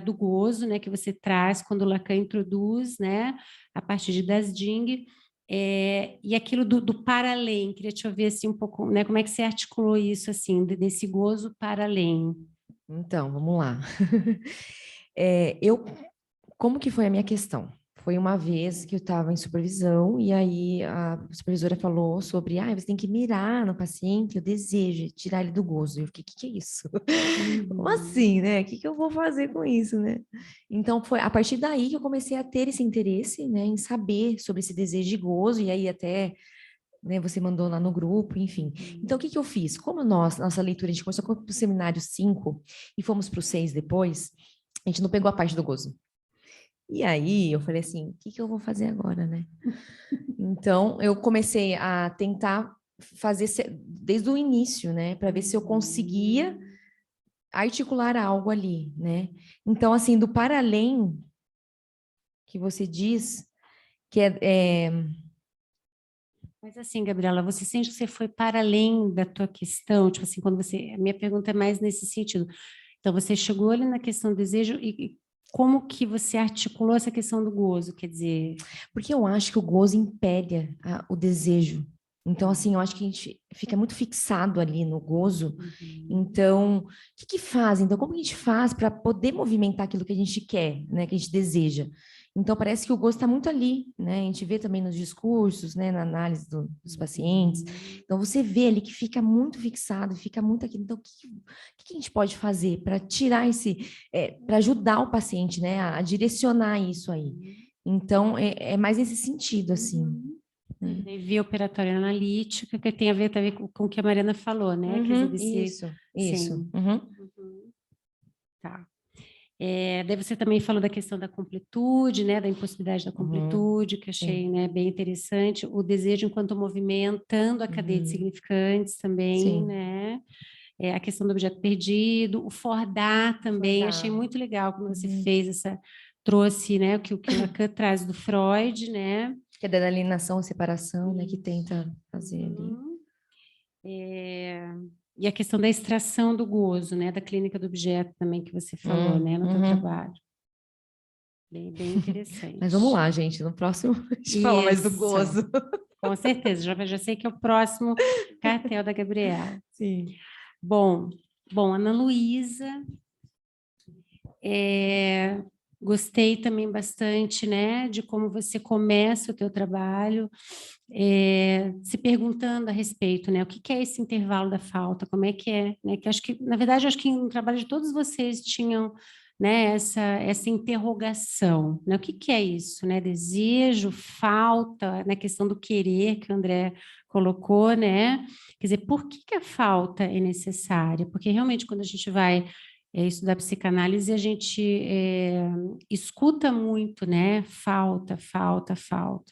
do gozo, né, que você traz quando o Lacan introduz, né, a partir de Das Ding, e aquilo do para além. Queria te ouvir assim um pouco, né, como é que você articulou isso assim, desse gozo para além? Então, vamos lá. Como que foi a minha questão? Foi uma vez que eu estava em supervisão e aí a supervisora falou sobre, você tem que mirar no paciente o desejo, tirar ele do gozo. Eu fiquei, o que é isso? Como assim, né? O que eu vou fazer com isso, né? Então, foi a partir daí que eu comecei a ter esse interesse, né, em saber sobre esse desejo de gozo e aí até, né, você mandou lá no grupo, enfim. Então, o que eu fiz? Como nossa leitura, a gente começou com o seminário 5 e fomos para o 6 depois, a gente não pegou a parte do gozo. E aí eu falei assim, o que eu vou fazer agora, né? Então eu comecei a tentar fazer desde o início, né, para ver se eu conseguia articular algo ali, né? Então assim, do para além que você diz que Mas assim, Gabriela, você sente que você foi para além da tua questão? Tipo assim, quando você... A minha pergunta é mais nesse sentido. Então, você chegou ali na questão do desejo e como que você articulou essa questão do gozo? Quer dizer... porque eu acho que o gozo impede o desejo. Então, assim, eu acho que a gente fica muito fixado ali no gozo. Então, o que faz? Então, como a gente faz para poder movimentar aquilo que a gente quer, né, que a gente deseja? Então, parece que o gozo está muito ali, né? A gente vê também nos discursos, né, na análise dos pacientes. Então, você vê ali que fica muito fixado, fica muito aqui. Então, o que a gente pode fazer para tirar para ajudar o paciente, né, a direcionar isso aí? Então, é mais nesse sentido, assim. E via operatória analítica, que tem a ver também com o que a Mariana falou, né? Quer dizer, Isso. Sim. Uhum. Tá. Daí você também falou da questão da completude, né? Da impossibilidade da completude, que achei, né, bem interessante. O desejo enquanto movimentando a cadeia de significantes também, Sim. né? A questão do objeto perdido, o fordar também, achei muito legal como você fez trouxe, né, o que o Lacan traz do Freud, né? Que é da alienação e separação, né, que tenta fazer ali. E a questão da extração do gozo, né? Da clínica do objeto também que você falou, né? No teu trabalho. Bem interessante. Mas vamos lá, gente. No próximo a gente fala mais do Isso. gozo. Com certeza, já sei que é o próximo cartel da Gabriela. Sim. Bom, Ana Luísa, gostei também bastante, né, de como você começa o teu trabalho, se perguntando a respeito, né, o que é esse intervalo da falta, como é que é, né, que acho que, na verdade, acho que no trabalho de todos vocês tinham, né, essa interrogação, né, o que é isso, né, desejo, falta, na questão do querer que o André colocou, né, quer dizer, por que a falta é necessária? Porque realmente quando a gente vai estudar psicanálise, a gente escuta muito, né, falta,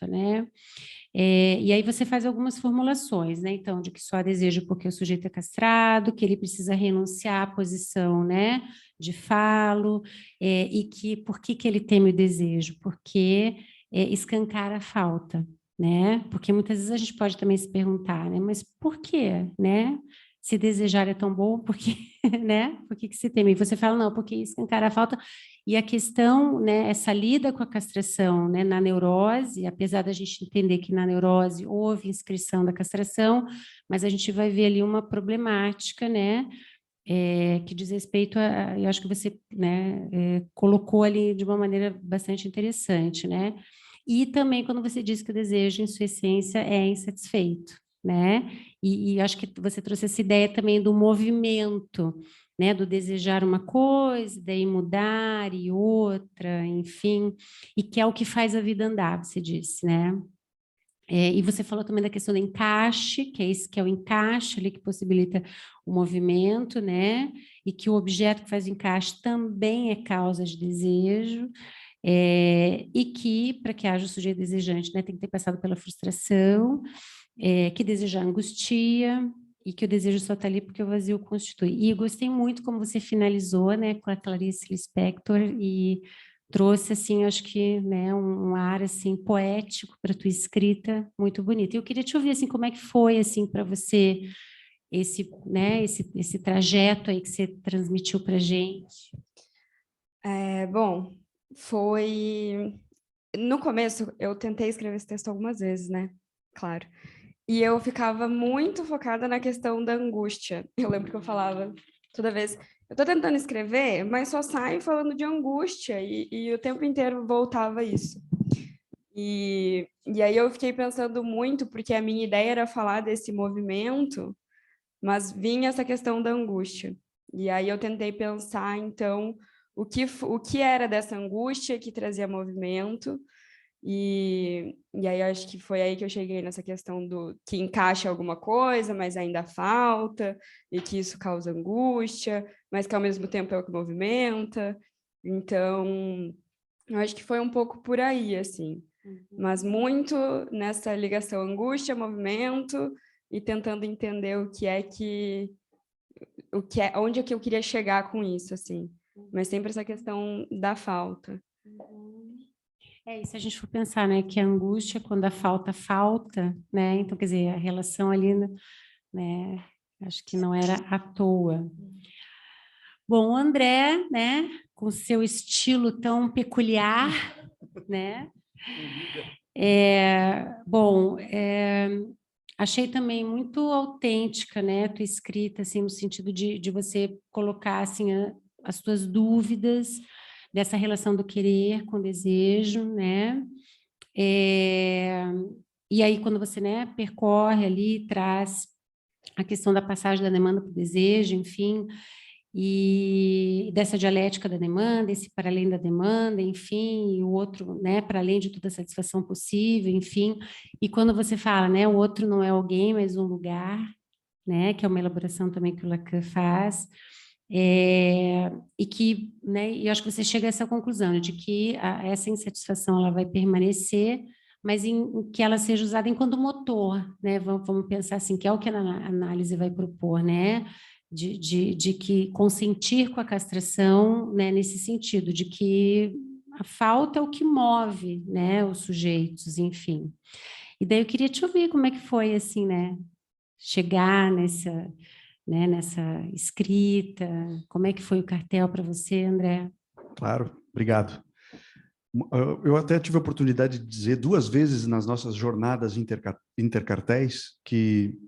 né, e aí você faz algumas formulações, né, então, de que só há desejo porque o sujeito é castrado, que ele precisa renunciar à posição, né, de falo, e que por que ele teme o desejo? Porque escancara a falta, né? Porque muitas vezes a gente pode também se perguntar, né? Mas por quê, né? Se desejar é tão bom, porque, né? Por que se teme? E você fala, não, porque escancara a falta. E a questão, né? Essa lida com a castração, né? Na neurose, apesar da gente entender que na neurose houve inscrição da castração, mas a gente vai ver ali uma problemática, né? Que diz respeito a, eu acho que você, né, colocou ali de uma maneira bastante interessante, né? E também quando você diz que o desejo, em sua essência, é insatisfeito, né? E acho que você trouxe essa ideia também do movimento, né? Do desejar uma coisa, daí mudar e outra, enfim, e que é o que faz a vida andar, você disse, né? E você falou também da questão do encaixe, que é esse que é o encaixe ali que possibilita o movimento, né? E que o objeto que faz o encaixe também é causa de desejo, e que, para que haja o sujeito desejante, né, tem que ter passado pela frustração, que desejar angustia, e que o desejo só está ali porque o vazio constitui. E eu gostei muito como você finalizou, né, com a Clarice Lispector, e trouxe, assim, acho que, né, um ar, assim, poético para a tua escrita, muito bonito. E eu queria te ouvir, assim, como é que foi, assim, para você esse, né, esse trajeto aí que você transmitiu para a gente. Bom, foi... No começo, eu tentei escrever esse texto algumas vezes, né? Claro. E eu ficava muito focada na questão da angústia. Eu lembro que eu falava toda vez, eu tô tentando escrever, mas só saio falando de angústia, e o tempo inteiro voltava isso. E aí eu fiquei pensando muito, porque a minha ideia era falar desse movimento, mas vinha essa questão da angústia. E aí eu tentei pensar, então, o que era dessa angústia que trazia movimento, e aí acho que foi aí que eu cheguei nessa questão do que encaixa alguma coisa, mas ainda falta, e que isso causa angústia, mas que ao mesmo tempo é o que movimenta. Então, eu acho que foi um pouco por aí, assim. Mas muito nessa ligação angústia-movimento, e tentando entender onde é que eu queria chegar com isso, assim. Mas sempre essa questão da falta. E se a gente for pensar, né, que a angústia, quando a falta, né, então, quer dizer, a relação ali, né, acho que não era à toa. Bom, o André, né, com seu estilo tão peculiar, né, achei também muito autêntica, né, a tua escrita, assim, no sentido de você colocar, assim, as tuas dúvidas dessa relação do querer com o desejo, né, e aí quando você, né, percorre ali, traz a questão da passagem da demanda para o desejo, enfim, e dessa dialética da demanda, esse para além da demanda, enfim, e o outro, né, para além de toda a satisfação possível, enfim, e quando você fala, né, o outro não é alguém, mas um lugar, né, que é uma elaboração também que o Lacan faz, e que, né, e eu acho que você chega a essa conclusão, né, de que essa insatisfação ela vai permanecer, mas em que ela seja usada enquanto motor, né, vamos pensar assim, que é o que a análise vai propor, né, de que consentir com a castração, né, nesse sentido, de que a falta é o que move, né, os sujeitos, enfim. E daí eu queria te ouvir como é que foi, assim, né, chegar nessa escrita? Como é que foi o cartel para você, André? Claro, obrigado. Eu até tive a oportunidade de dizer 2 vezes nas nossas jornadas intercartéis que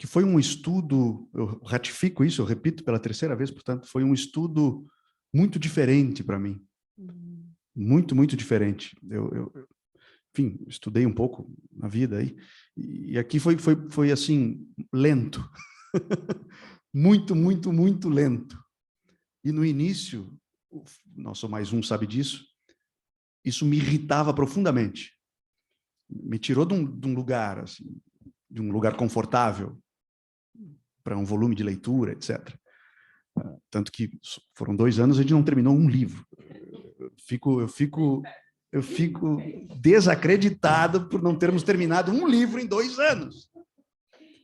foi um estudo, eu ratifico isso, eu repito pela 3ª vez, portanto, foi um estudo muito diferente para mim. Muito, muito diferente. Enfim, estudei um pouco na vida aí, e aqui foi assim, lento. Muito, muito, muito lento. E no início, o nosso mais um sabe disso, isso me irritava profundamente. Me tirou de um lugar, assim, de um lugar confortável, para um volume de leitura, etc. Tanto que foram 2 anos e a gente não terminou um livro. Eu fico desacreditado por não termos terminado um livro em 2 anos.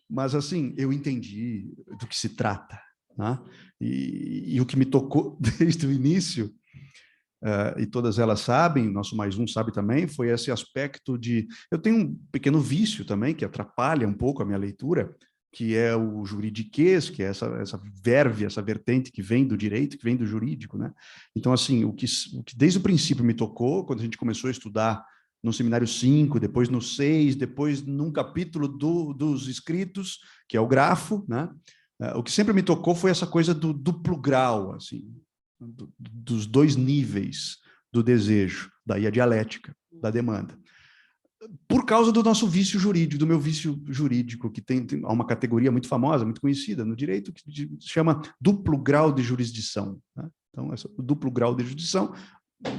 Mas, assim, eu entendi do que se trata, né? E o que me tocou desde o início, e todas elas sabem, nosso mais um sabe também, foi esse aspecto de... Eu tenho um pequeno vício também, que atrapalha um pouco a minha leitura, que é o juridiquês, que é essa vertente que vem do direito, que vem do jurídico, né? Então, assim, o que desde o princípio me tocou, quando a gente começou a estudar no seminário 5, depois no 6, depois num capítulo dos escritos, que é o grafo, né? O que sempre me tocou foi essa coisa do duplo grau, assim, dos 2 níveis do desejo, daí a dialética da demanda. Por causa do nosso vício jurídico, do meu vício jurídico, que tem uma categoria muito famosa, muito conhecida no direito, que se chama duplo grau de jurisdição, né? Então, o duplo grau de jurisdição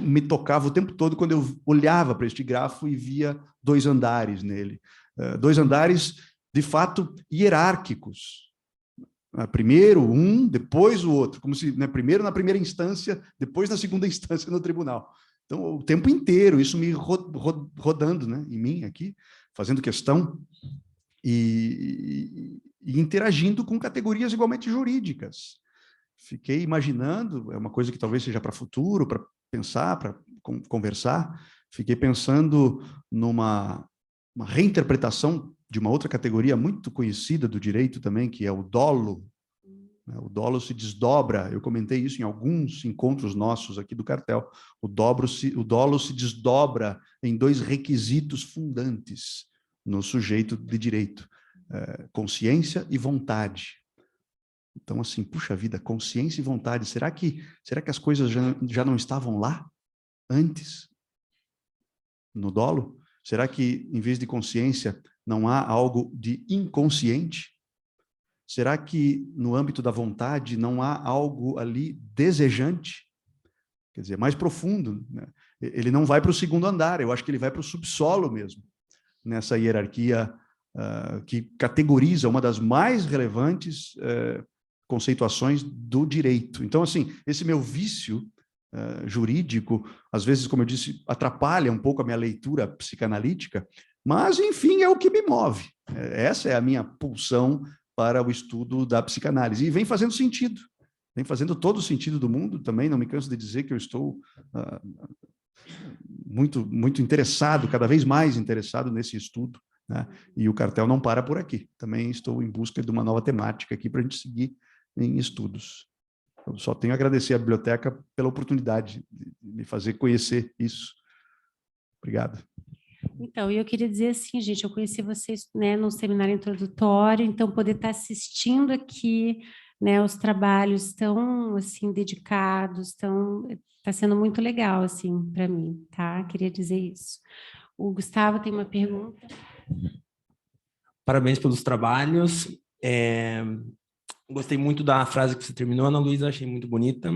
me tocava o tempo todo quando eu olhava para este grafo e via 2 andares nele. 2 andares, de fato, hierárquicos. Primeiro um, depois o outro, como se, né, primeiro na primeira instância, depois na segunda instância no tribunal. Então, o tempo inteiro, isso me rodando, né, em mim aqui, fazendo questão e interagindo com categorias igualmente jurídicas. Fiquei imaginando, é uma coisa que talvez seja para futuro, para pensar, para conversar, fiquei pensando numa reinterpretação de uma outra categoria muito conhecida do direito também, que é o dolo. O dolo se desdobra, eu comentei isso em alguns encontros nossos aqui do cartel, o dolo se desdobra em 2 requisitos fundantes no sujeito de direito, consciência e vontade. Então, assim, puxa vida, consciência e vontade, será que as coisas já não estavam lá antes, no dolo? Será que, em vez de consciência, não há algo de inconsciente? Será que, no âmbito da vontade, não há algo ali desejante? Quer dizer, mais profundo, né? Ele não vai para o 2º andar, eu acho que ele vai para o subsolo mesmo, nessa hierarquia que categoriza uma das mais relevantes conceituações do direito. Então, assim, esse meu vício jurídico, às vezes, como eu disse, atrapalha um pouco a minha leitura psicanalítica, mas, enfim, é o que me move. Essa é a minha pulsão para o estudo da psicanálise. E vem fazendo sentido, vem fazendo todo o sentido do mundo também, não me canso de dizer que eu estou muito, muito interessado, cada vez mais interessado nesse estudo, né? E o cartel não para por aqui. Também estou em busca de uma nova temática aqui para a gente seguir em estudos. Eu só tenho a agradecer à biblioteca pela oportunidade de me fazer conhecer isso. Obrigado. Então, eu queria dizer assim, gente, eu conheci vocês, né, no seminário introdutório, então poder estar assistindo aqui, né, os trabalhos tão, assim, dedicados, está sendo muito legal, assim, para mim, tá? Queria dizer isso. O Gustavo tem uma pergunta. Parabéns pelos trabalhos. Gostei muito da frase que você terminou, Ana Luísa, achei muito bonita.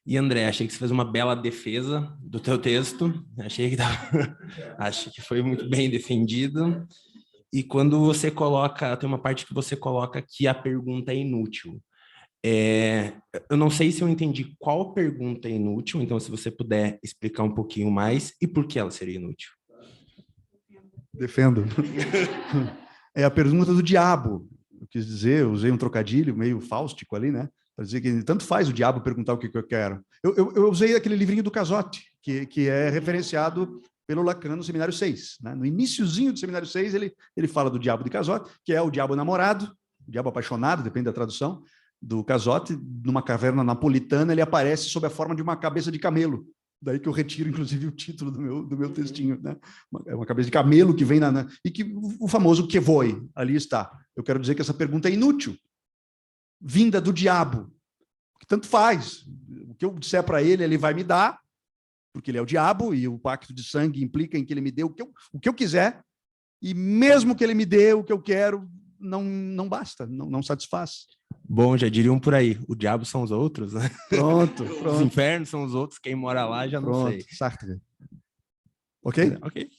E André, achei que você fez uma bela defesa do teu texto, acho que foi muito bem defendido. E quando você coloca, tem uma parte que você coloca que a pergunta é inútil. Eu não sei se eu entendi qual pergunta é inútil, então se você puder explicar um pouquinho mais e por que ela seria inútil. Defendo. É a pergunta do diabo. Eu quis dizer, eu usei um trocadilho meio fáustico ali, né? Para dizer que tanto faz o diabo perguntar o que eu quero. Eu usei aquele livrinho do Casotti, que é referenciado pelo Lacan no Seminário 6. Né? No iniciozinho do Seminário 6, ele fala do diabo de Cazotte, que é o diabo namorado, o diabo apaixonado, depende da tradução, do Cazotte. Numa caverna napolitana, ele aparece sob a forma de uma cabeça de camelo. Daí que eu retiro, inclusive, o título do meu textinho. Né? É uma cabeça de camelo que vem e que o famoso que voi, ali está. Eu quero dizer que essa pergunta é inútil, vinda do diabo, que tanto faz. O que eu disser para ele, ele vai me dar, porque ele é o diabo, e o pacto de sangue implica em que ele me dê o que eu quiser, e mesmo que ele me dê o que eu quero, não basta, não satisfaz. Bom, já diriam por aí, o diabo são os outros, né? Pronto. Os infernos são os outros, quem mora lá já não sei. Sartre. Ok? Ok.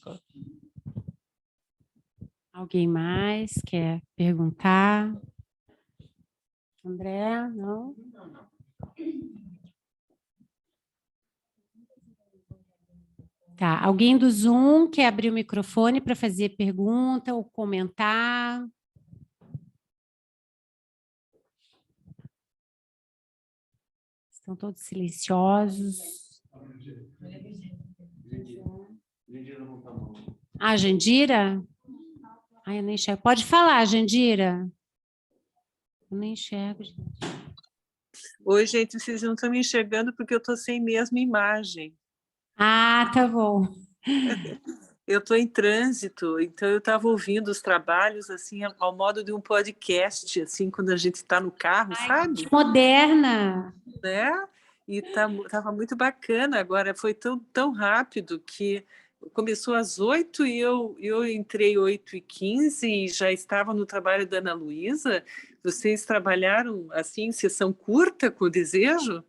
Alguém mais quer perguntar? André, não? Tá, alguém do Zoom quer abrir o microfone para fazer pergunta ou comentar? Estão todos silenciosos. Ah, Jandira? Ai, eu nem enxergo. Pode falar, Jandira. Eu nem enxergo, gente. Oi, gente, vocês não estão me enxergando porque eu estou sem mesmo imagem. Ah, tá bom. Eu estou em trânsito, então eu estava ouvindo os trabalhos assim ao modo de um podcast, assim, quando a gente está no carro, sabe? Que moderna. Né? E estava muito bacana. Agora foi tão rápido que começou às 8 e eu entrei 8h15 e já estava no trabalho da Ana Luísa. Vocês trabalharam assim, em sessão curta com o Desejo?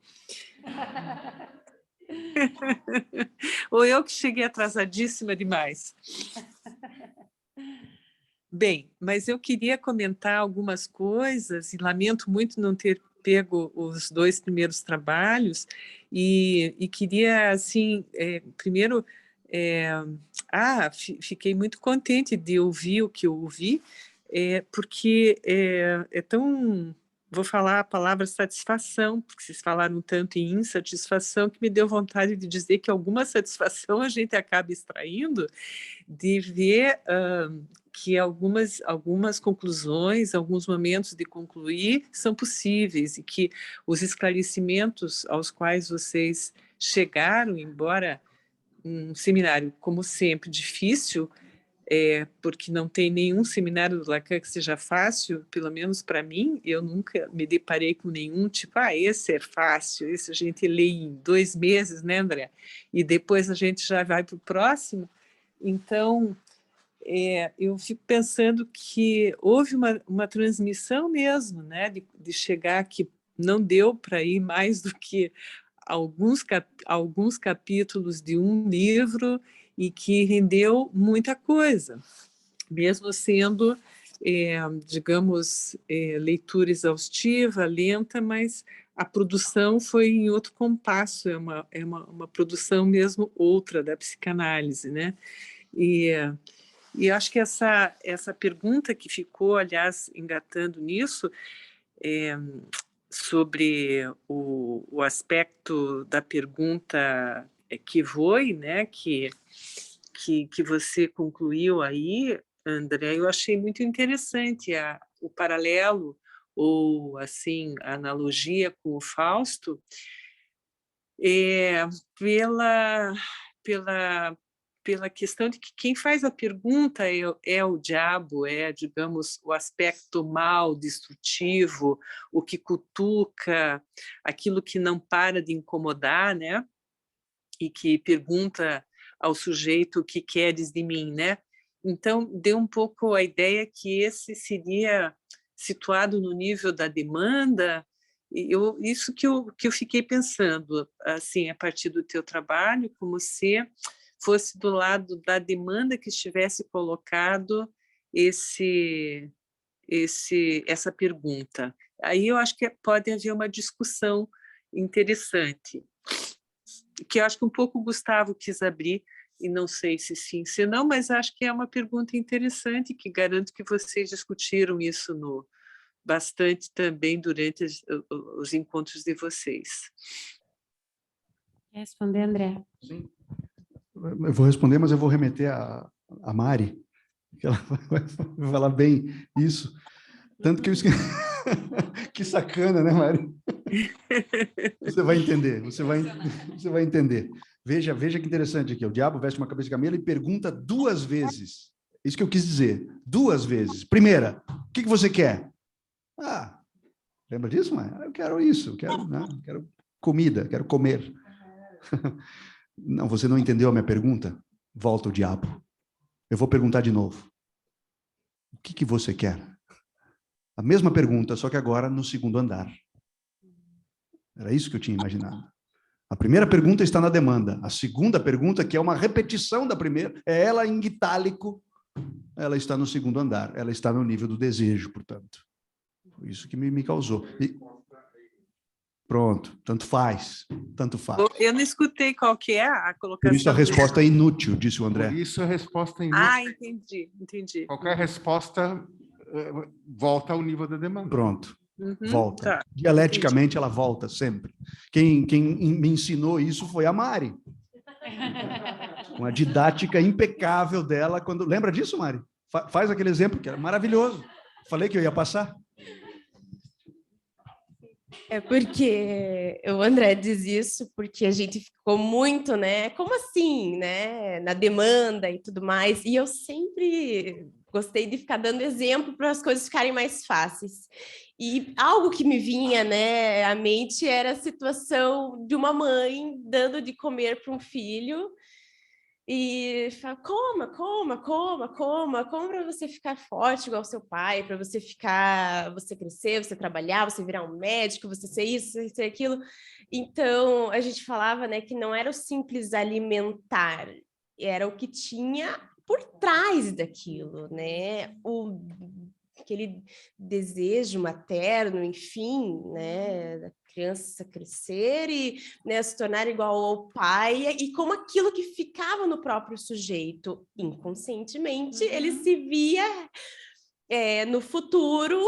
Ou eu que cheguei atrasadíssima demais? Bem, mas eu queria comentar algumas coisas e lamento muito não ter pego os 2 primeiros trabalhos e queria, assim, primeiro, fiquei muito contente de ouvir o que eu ouvi, porque é tão... Vou falar a palavra satisfação, porque vocês falaram tanto em insatisfação que me deu vontade de dizer que alguma satisfação a gente acaba extraindo de ver que algumas conclusões, alguns momentos de concluir são possíveis e que os esclarecimentos aos quais vocês chegaram, embora um seminário, como sempre, difícil, porque não tem nenhum seminário do Lacan que seja fácil, pelo menos para mim, eu nunca me deparei com nenhum, tipo, esse é fácil, esse a gente lê em 2 meses, né, André? E depois a gente já vai para o próximo. Então, eu fico pensando que houve uma transmissão mesmo, né, de chegar que não deu para ir mais do que alguns capítulos de um livro e que rendeu muita coisa, mesmo sendo, digamos, leitura exaustiva, lenta, mas a produção foi em outro compasso, é uma produção mesmo outra da psicanálise, né? E acho que essa pergunta que ficou, aliás, engatando nisso, sobre o aspecto da pergunta que foi, né, que você concluiu aí, André, eu achei muito interessante o paralelo, ou assim, a analogia com o Fausto, pela, pela, pela questão de que quem faz a pergunta é o diabo, digamos, o aspecto mal, destrutivo, o que cutuca, aquilo que não para de incomodar, né? E que pergunta ao sujeito o que queres de mim, né? Então, deu um pouco a ideia que esse seria situado no nível da demanda. Isso que eu fiquei pensando, assim, a partir do teu trabalho, como se fosse do lado da demanda que estivesse colocado essa pergunta. Aí eu acho que pode haver uma discussão interessante, que eu acho que um pouco o Gustavo quis abrir, e não sei se sim, se não, mas acho que é uma pergunta interessante, que garanto que vocês discutiram isso bastante também durante os encontros de vocês. Quer responder, André? Sim. Eu vou responder, mas eu vou remeter a Mari, que ela vai falar bem isso. Tanto que eu esqueci... Que sacana, né, Mari? Você vai entender, você vai entender. Veja que interessante aqui. O diabo veste uma cabeça de camelo e pergunta 2 vezes. Isso que eu quis dizer. 2 vezes. Primeira, o que você quer? Ah, lembra disso, mãe? Eu quero isso, quero comida, quero comer. Não, você não entendeu a minha pergunta? Volta o diabo. Eu vou perguntar de novo. O que você quer? A mesma pergunta, só que agora no 2º andar. Era isso que eu tinha imaginado. A primeira pergunta está na demanda. A segunda pergunta, que é uma repetição da primeira, é ela em itálico. Ela está no 2º andar. Ela está no nível do desejo, portanto. Foi isso que me causou. Pronto, tanto faz. Eu não escutei qual que é a colocação. Por isso a resposta é inútil, disse o André. Por isso a resposta é inútil. Ah, entendi. Qualquer resposta volta ao nível da demanda. Pronto, volta. Tá. Dialeticamente ela volta sempre. Quem me ensinou isso foi a Mari. Uma didática impecável dela. Lembra disso, Mari? Faz aquele exemplo que era maravilhoso. Falei que eu ia passar. É porque o André diz isso porque a gente ficou muito, né? Como assim, né? Na demanda e tudo mais. E eu sempre gostei de ficar dando exemplo para as coisas ficarem mais fáceis. E algo que me vinha, né, à mente era a situação de uma mãe dando de comer para um filho. E fala, coma para você ficar forte igual seu pai, para você crescer, você trabalhar, você virar um médico, você ser isso, você ser aquilo. Então, a gente falava, né, que não era o simples alimentar, era o que tinha por trás daquilo, né? Aquele desejo materno, enfim, né, da criança crescer e, né, se tornar igual ao pai, e como aquilo que ficava no próprio sujeito inconscientemente, ele se via no futuro,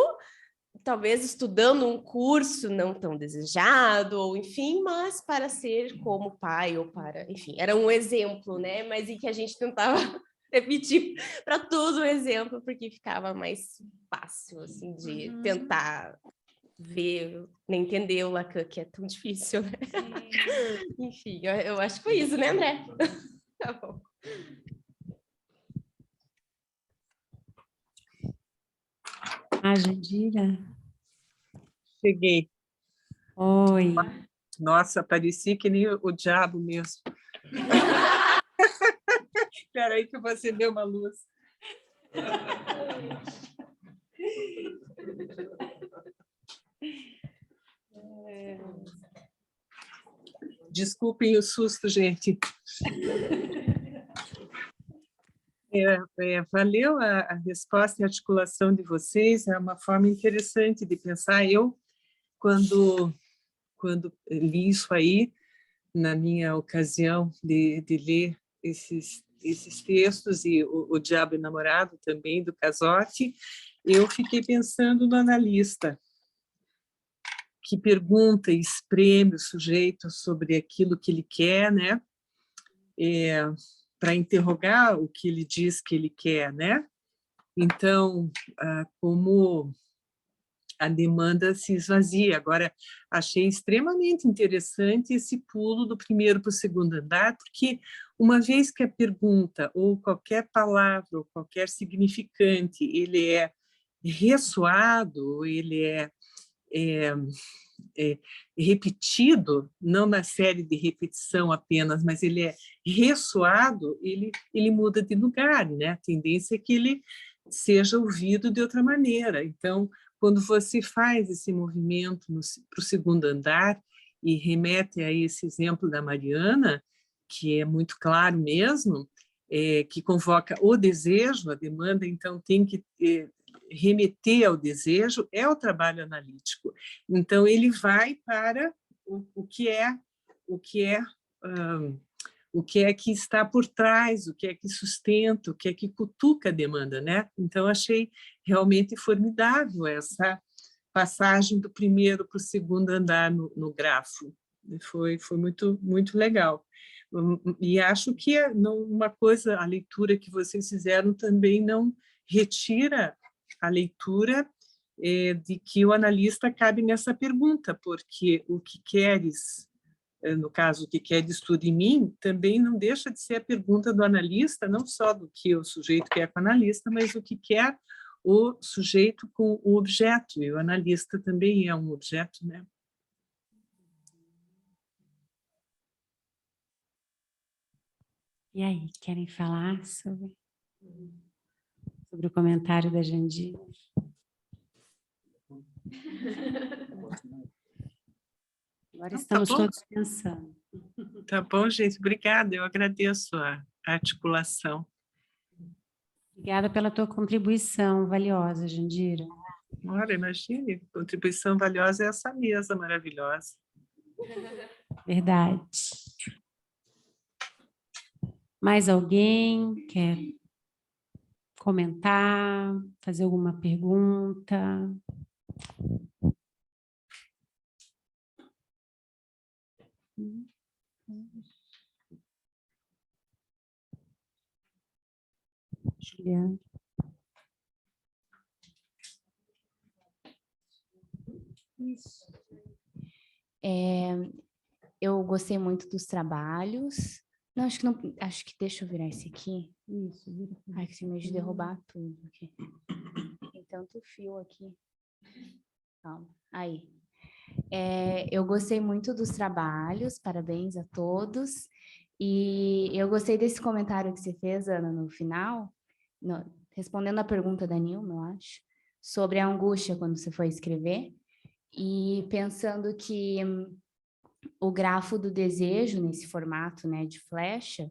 talvez estudando um curso não tão desejado, ou enfim, mas para ser como pai, ou para, enfim, era um exemplo, né, mas em que a gente tentava repetir para tudo o exemplo, porque ficava mais fácil, assim, de tentar ver, nem entender o Lacan, que é tão difícil, né? Enfim, eu acho que foi isso, né, André? Tá bom. Jandira? Cheguei. Oi. Nossa, parecia que nem o diabo mesmo. Espera aí que eu vou acender uma luz. Desculpem o susto, gente. Valeu a resposta e a articulação de vocês, é uma forma interessante de pensar. Eu, quando li isso aí, na minha ocasião de ler esses textos, e o Diabo e Namorado também, do Casotti, eu fiquei pensando no analista, que pergunta e espreme o sujeito sobre aquilo que ele quer, né? Para interrogar o que ele diz que ele quer, né? Então, como a demanda se esvazia. Agora, achei extremamente interessante esse pulo do primeiro para o 2º andar, porque uma vez que a pergunta, ou qualquer palavra, ou qualquer significante, ele é ressoado, ele é repetido, não na série de repetição apenas, mas ele é ressoado, ele muda de lugar, né? A tendência é que ele seja ouvido de outra maneira. Então, quando você faz esse movimento para o 2º andar e remete a esse exemplo da Mariana, que é muito claro mesmo, que convoca o desejo, a demanda, então tem que remeter ao desejo, é o trabalho analítico. Então, ele vai para o que é que está por trás, o que é que sustenta, o que é que cutuca a demanda, né? Então, achei realmente formidável essa passagem do primeiro para o 2º andar no grafo. Foi muito, muito legal. E acho que uma coisa, a leitura que vocês fizeram também não retira a leitura de que o analista cabe nessa pergunta, porque o que queres, no caso, o que queres tudo em mim, também não deixa de ser a pergunta do analista, não só do que o sujeito quer com o analista, mas o que quer o sujeito com o objeto, e o analista também é um objeto, né? E aí, querem falar sobre o comentário da Jandira? Agora estamos todos pensando. Tá bom, gente. Obrigada. Eu agradeço a articulação. Obrigada pela tua contribuição valiosa, Jandira. Ora, imagine, contribuição valiosa é essa mesa maravilhosa. Verdade. Mais alguém quer comentar, fazer alguma pergunta? Juliana. Eu gostei muito dos trabalhos. Não, acho que deixa eu virar esse aqui. Isso, vira. Ai, que tem medo de derrubar tudo aqui. Tem tanto fio aqui. Calma. Aí. Eu gostei muito dos trabalhos, parabéns a todos. E eu gostei desse comentário que você fez, Ana, no final, respondendo a pergunta da Nilma, eu acho, sobre a angústia quando você foi escrever, e pensando que o grafo do desejo, nesse formato, né, de flecha,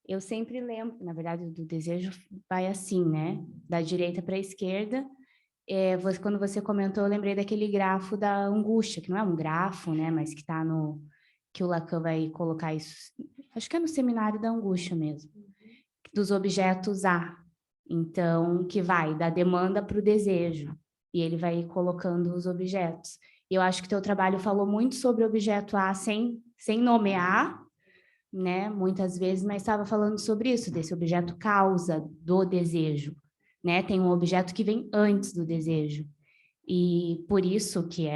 eu sempre lembro, na verdade, do desejo vai assim, né, da direita para a esquerda. Quando você comentou, eu lembrei daquele grafo da angústia, que não é um grafo, né, mas que está no... que o Lacan vai colocar isso, acho que é no seminário da angústia mesmo, dos objetos A. Então, que vai da demanda para o desejo, e ele vai colocando os objetos. E eu acho que teu trabalho falou muito sobre o objeto A sem nomear, né, muitas vezes, mas estava falando sobre isso, desse objeto causa do desejo, né? Tem um objeto que vem antes do desejo. E por isso que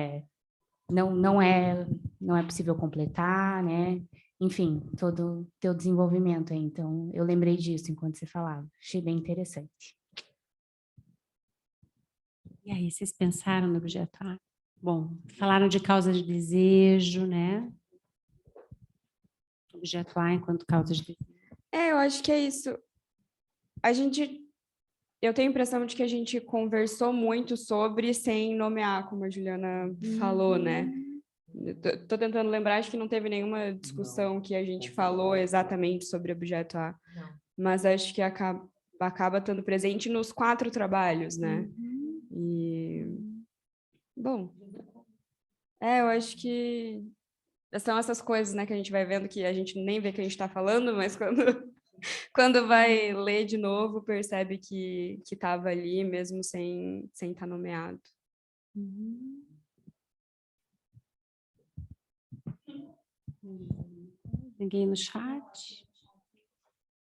não é possível completar, né? Enfim, todo o teu desenvolvimento aí. Então, eu lembrei disso enquanto você falava. Achei bem interessante. E aí, vocês pensaram no objeto A? Bom, falaram de causa de desejo, né? Objeto A enquanto causa de desejo. Eu acho que é isso. Eu tenho a impressão de que a gente conversou muito sobre sem nomear, como a Juliana falou, né? Tô tentando lembrar, acho que não teve nenhuma discussão que a gente falou exatamente sobre objeto A. Mas acho que acaba estando presente nos 4 trabalhos, né? E... Bom... eu acho que são essas coisas, né, que a gente vai vendo que a gente nem vê que a gente está falando, mas quando vai ler de novo, percebe que estava ali, mesmo sem estar nomeado. Ninguém no chat?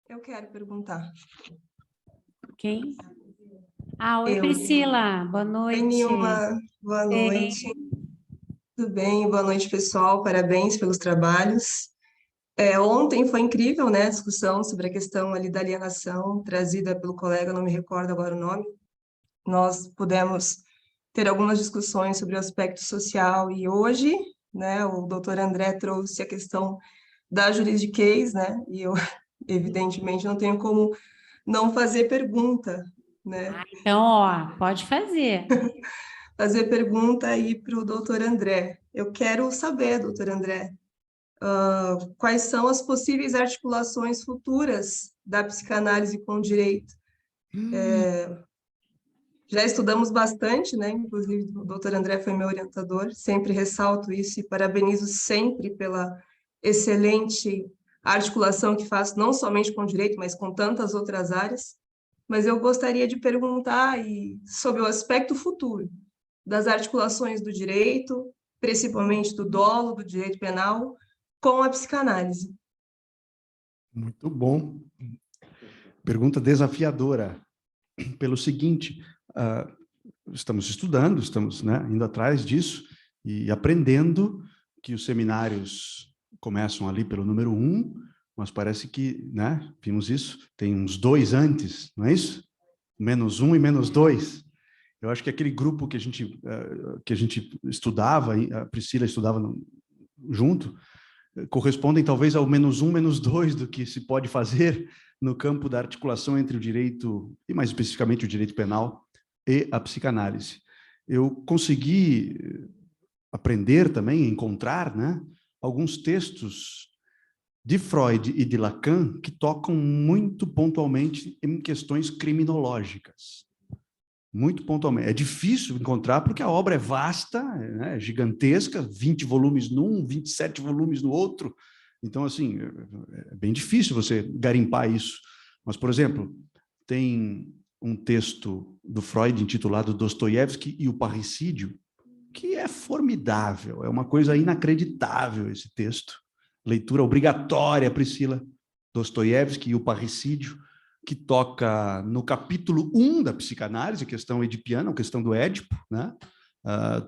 Eu quero perguntar. Quem? Oi, Priscila. Boa noite. Oi, Nilma. Boa noite. Tudo bem? Boa noite, pessoal. Parabéns pelos trabalhos. Ontem foi incrível, né, a discussão sobre a questão ali da alienação, trazida pelo colega, não me recordo agora o nome. Nós pudemos ter algumas discussões sobre o aspecto social e hoje, né, o doutor André trouxe a questão da juridiquês, né, e eu, evidentemente, não tenho como não fazer pergunta, né? Então, pode fazer. Fazer pergunta aí para o doutor André. Eu quero saber, doutor André, quais são as possíveis articulações futuras da psicanálise com o direito? Já estudamos bastante, né? Inclusive o doutor André foi meu orientador, sempre ressalto isso e parabenizo sempre pela excelente articulação que faz, não somente com o direito, mas com tantas outras áreas. Mas eu gostaria de perguntar sobre o aspecto futuro das articulações do direito, principalmente do dolo, do direito penal, com a psicanálise. Muito bom. Pergunta desafiadora. Pelo seguinte, estamos estudando, estamos, né, indo atrás disso e aprendendo que os seminários começam ali pelo número 1, mas parece que, né, vimos isso, tem uns 2 antes, não é isso? -1 e -2. Eu acho que aquele grupo que a gente estudava, a Priscila estudava junto, correspondem talvez ao -1, -2 do que se pode fazer no campo da articulação entre o direito, e mais especificamente o direito penal, e a psicanálise. Eu consegui aprender também, encontrar, né, alguns textos de Freud e de Lacan que tocam muito pontualmente em questões criminológicas. Muito pontualmente. É difícil encontrar porque a obra é vasta, né, gigantesca, 20 volumes num, 27 volumes no outro. Então, assim, é bem difícil você garimpar isso. Mas, por exemplo, tem um texto do Freud intitulado Dostoiévski e o Parricídio, que é formidável, é uma coisa inacreditável esse texto. Leitura obrigatória, Priscila. Dostoiévski e o Parricídio, que toca no capítulo 1 da psicanálise, a questão edipiana, a questão do Édipo, né?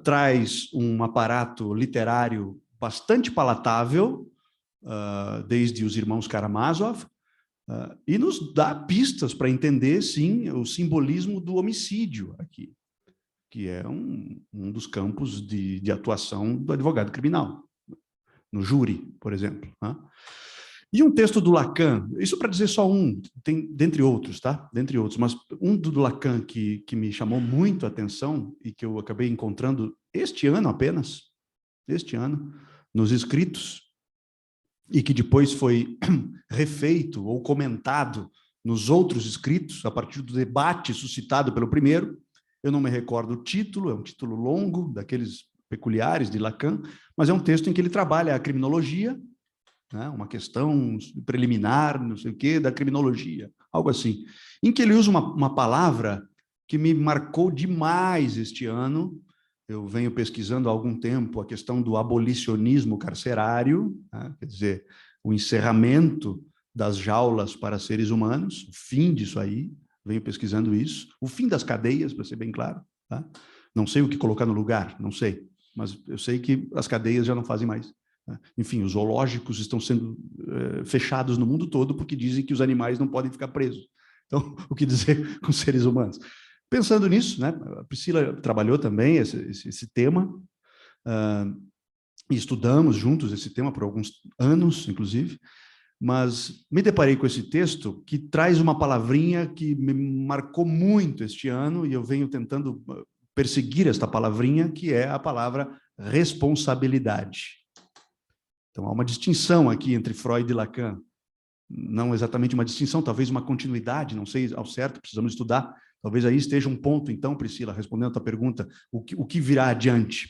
Traz um aparato literário bastante palatável, desde os irmãos Karamazov, e nos dá pistas para entender, sim, o simbolismo do homicídio aqui, que é um dos campos de atuação do advogado criminal, no júri, por exemplo, né? E um texto do Lacan, isso para dizer só um, tem dentre outros, tá? Dentre outros, mas um do Lacan que me chamou muito a atenção e que eu acabei encontrando este ano apenas, este ano, nos escritos, e que depois foi refeito ou comentado nos outros escritos, a partir do debate suscitado pelo primeiro. Eu não me recordo o título, é um título longo, daqueles peculiares de Lacan, mas é um texto em que ele trabalha a criminologia, né, uma questão preliminar, não sei o quê, da criminologia, algo assim, em que ele usa uma palavra que me marcou demais este ano. Eu venho pesquisando há algum tempo a questão do abolicionismo carcerário, né, quer dizer, o encerramento das jaulas para seres humanos, o fim disso aí, venho pesquisando isso, o fim das cadeias, para ser bem claro, tá? Não sei o que colocar no lugar, não sei, mas eu sei que as cadeias já não fazem mais. Enfim, os zoológicos estão sendo fechados no mundo todo porque dizem que os animais não podem ficar presos. Então, o que dizer com os seres humanos? Pensando nisso, né, a Priscila trabalhou também esse tema, e estudamos juntos esse tema por alguns anos, inclusive, mas me deparei com esse texto que traz uma palavrinha que me marcou muito este ano, e eu venho tentando perseguir esta palavrinha, que é a palavra responsabilidade. Então, há uma distinção aqui entre Freud e Lacan. Não exatamente uma distinção, talvez uma continuidade, não sei ao certo, precisamos estudar. Talvez aí esteja um ponto, então, Priscila, respondendo a tua pergunta, o que virá adiante?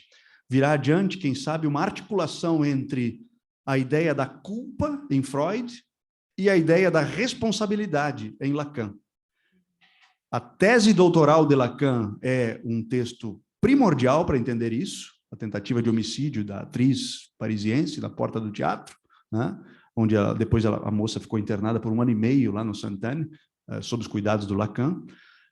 Virá adiante, quem sabe, uma articulação entre a ideia da culpa, em Freud, e a ideia da responsabilidade, em Lacan. A tese doutoral de Lacan é um texto primordial para entender isso, a tentativa de homicídio da atriz parisiense na porta do teatro, né? Onde depois a moça ficou internada por 1 ano e meio lá no Sainte-Anne, sob os cuidados do Lacan.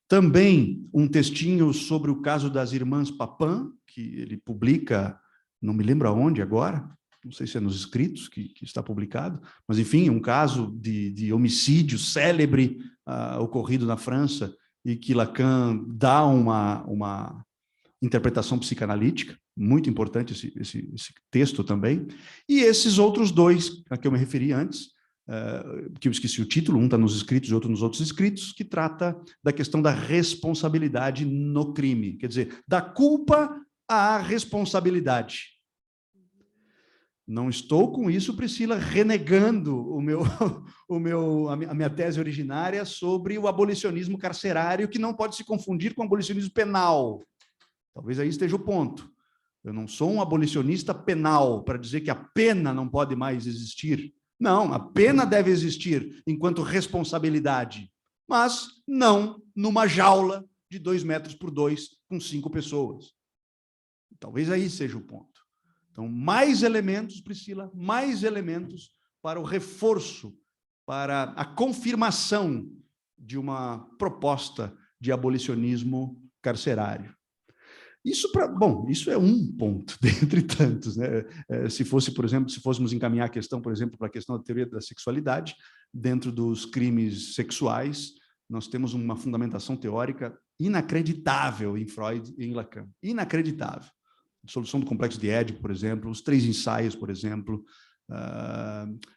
Também um textinho sobre o caso das irmãs Papin, que ele publica, não me lembro aonde agora, não sei se é nos escritos que está publicado, mas enfim, um caso de homicídio célebre ocorrido na França, e que Lacan dá uma interpretação psicanalítica, muito importante esse texto também. E esses outros dois, a que eu me referi antes, que eu esqueci o título, um está nos escritos e outro nos outros escritos, que trata da questão da responsabilidade no crime, quer dizer, da culpa à responsabilidade. Não estou com isso, Priscila, renegando a minha tese originária sobre o abolicionismo carcerário, que não pode se confundir com o abolicionismo penal. Talvez aí esteja o ponto. Eu não sou um abolicionista penal para dizer que a pena não pode mais existir. Não, a pena deve existir enquanto responsabilidade, mas não numa jaula de 2 metros por 2 com 5 pessoas. Talvez aí seja o ponto. Então, mais elementos, Priscila, mais elementos para o reforço para a confirmação de uma proposta de abolicionismo carcerário. Isso isso é um ponto dentre tantos, né? Se fosse, por exemplo, se fôssemos encaminhar a questão, por exemplo, para a questão da teoria da sexualidade, dentro dos crimes sexuais, nós temos uma fundamentação teórica inacreditável em Freud e em Lacan. Inacreditável. A solução do complexo de Édipo, por exemplo, os 3 ensaios, por exemplo,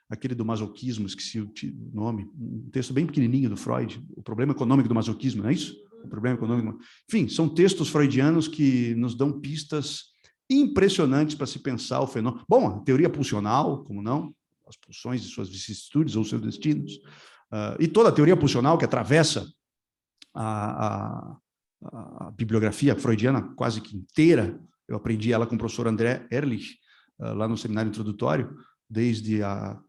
aquele do masoquismo, esqueci o nome, um texto bem pequenininho do Freud, o problema econômico do masoquismo, não é isso? O problema econômico. Enfim, são textos freudianos que nos dão pistas impressionantes para se pensar o fenômeno. Bom, a teoria pulsional, como não? As pulsões e suas vicissitudes ou seus destinos. E toda a teoria pulsional que atravessa a bibliografia freudiana quase que inteira. Eu aprendi ela com o professor André Ehrlich, lá no seminário introdutório, desde a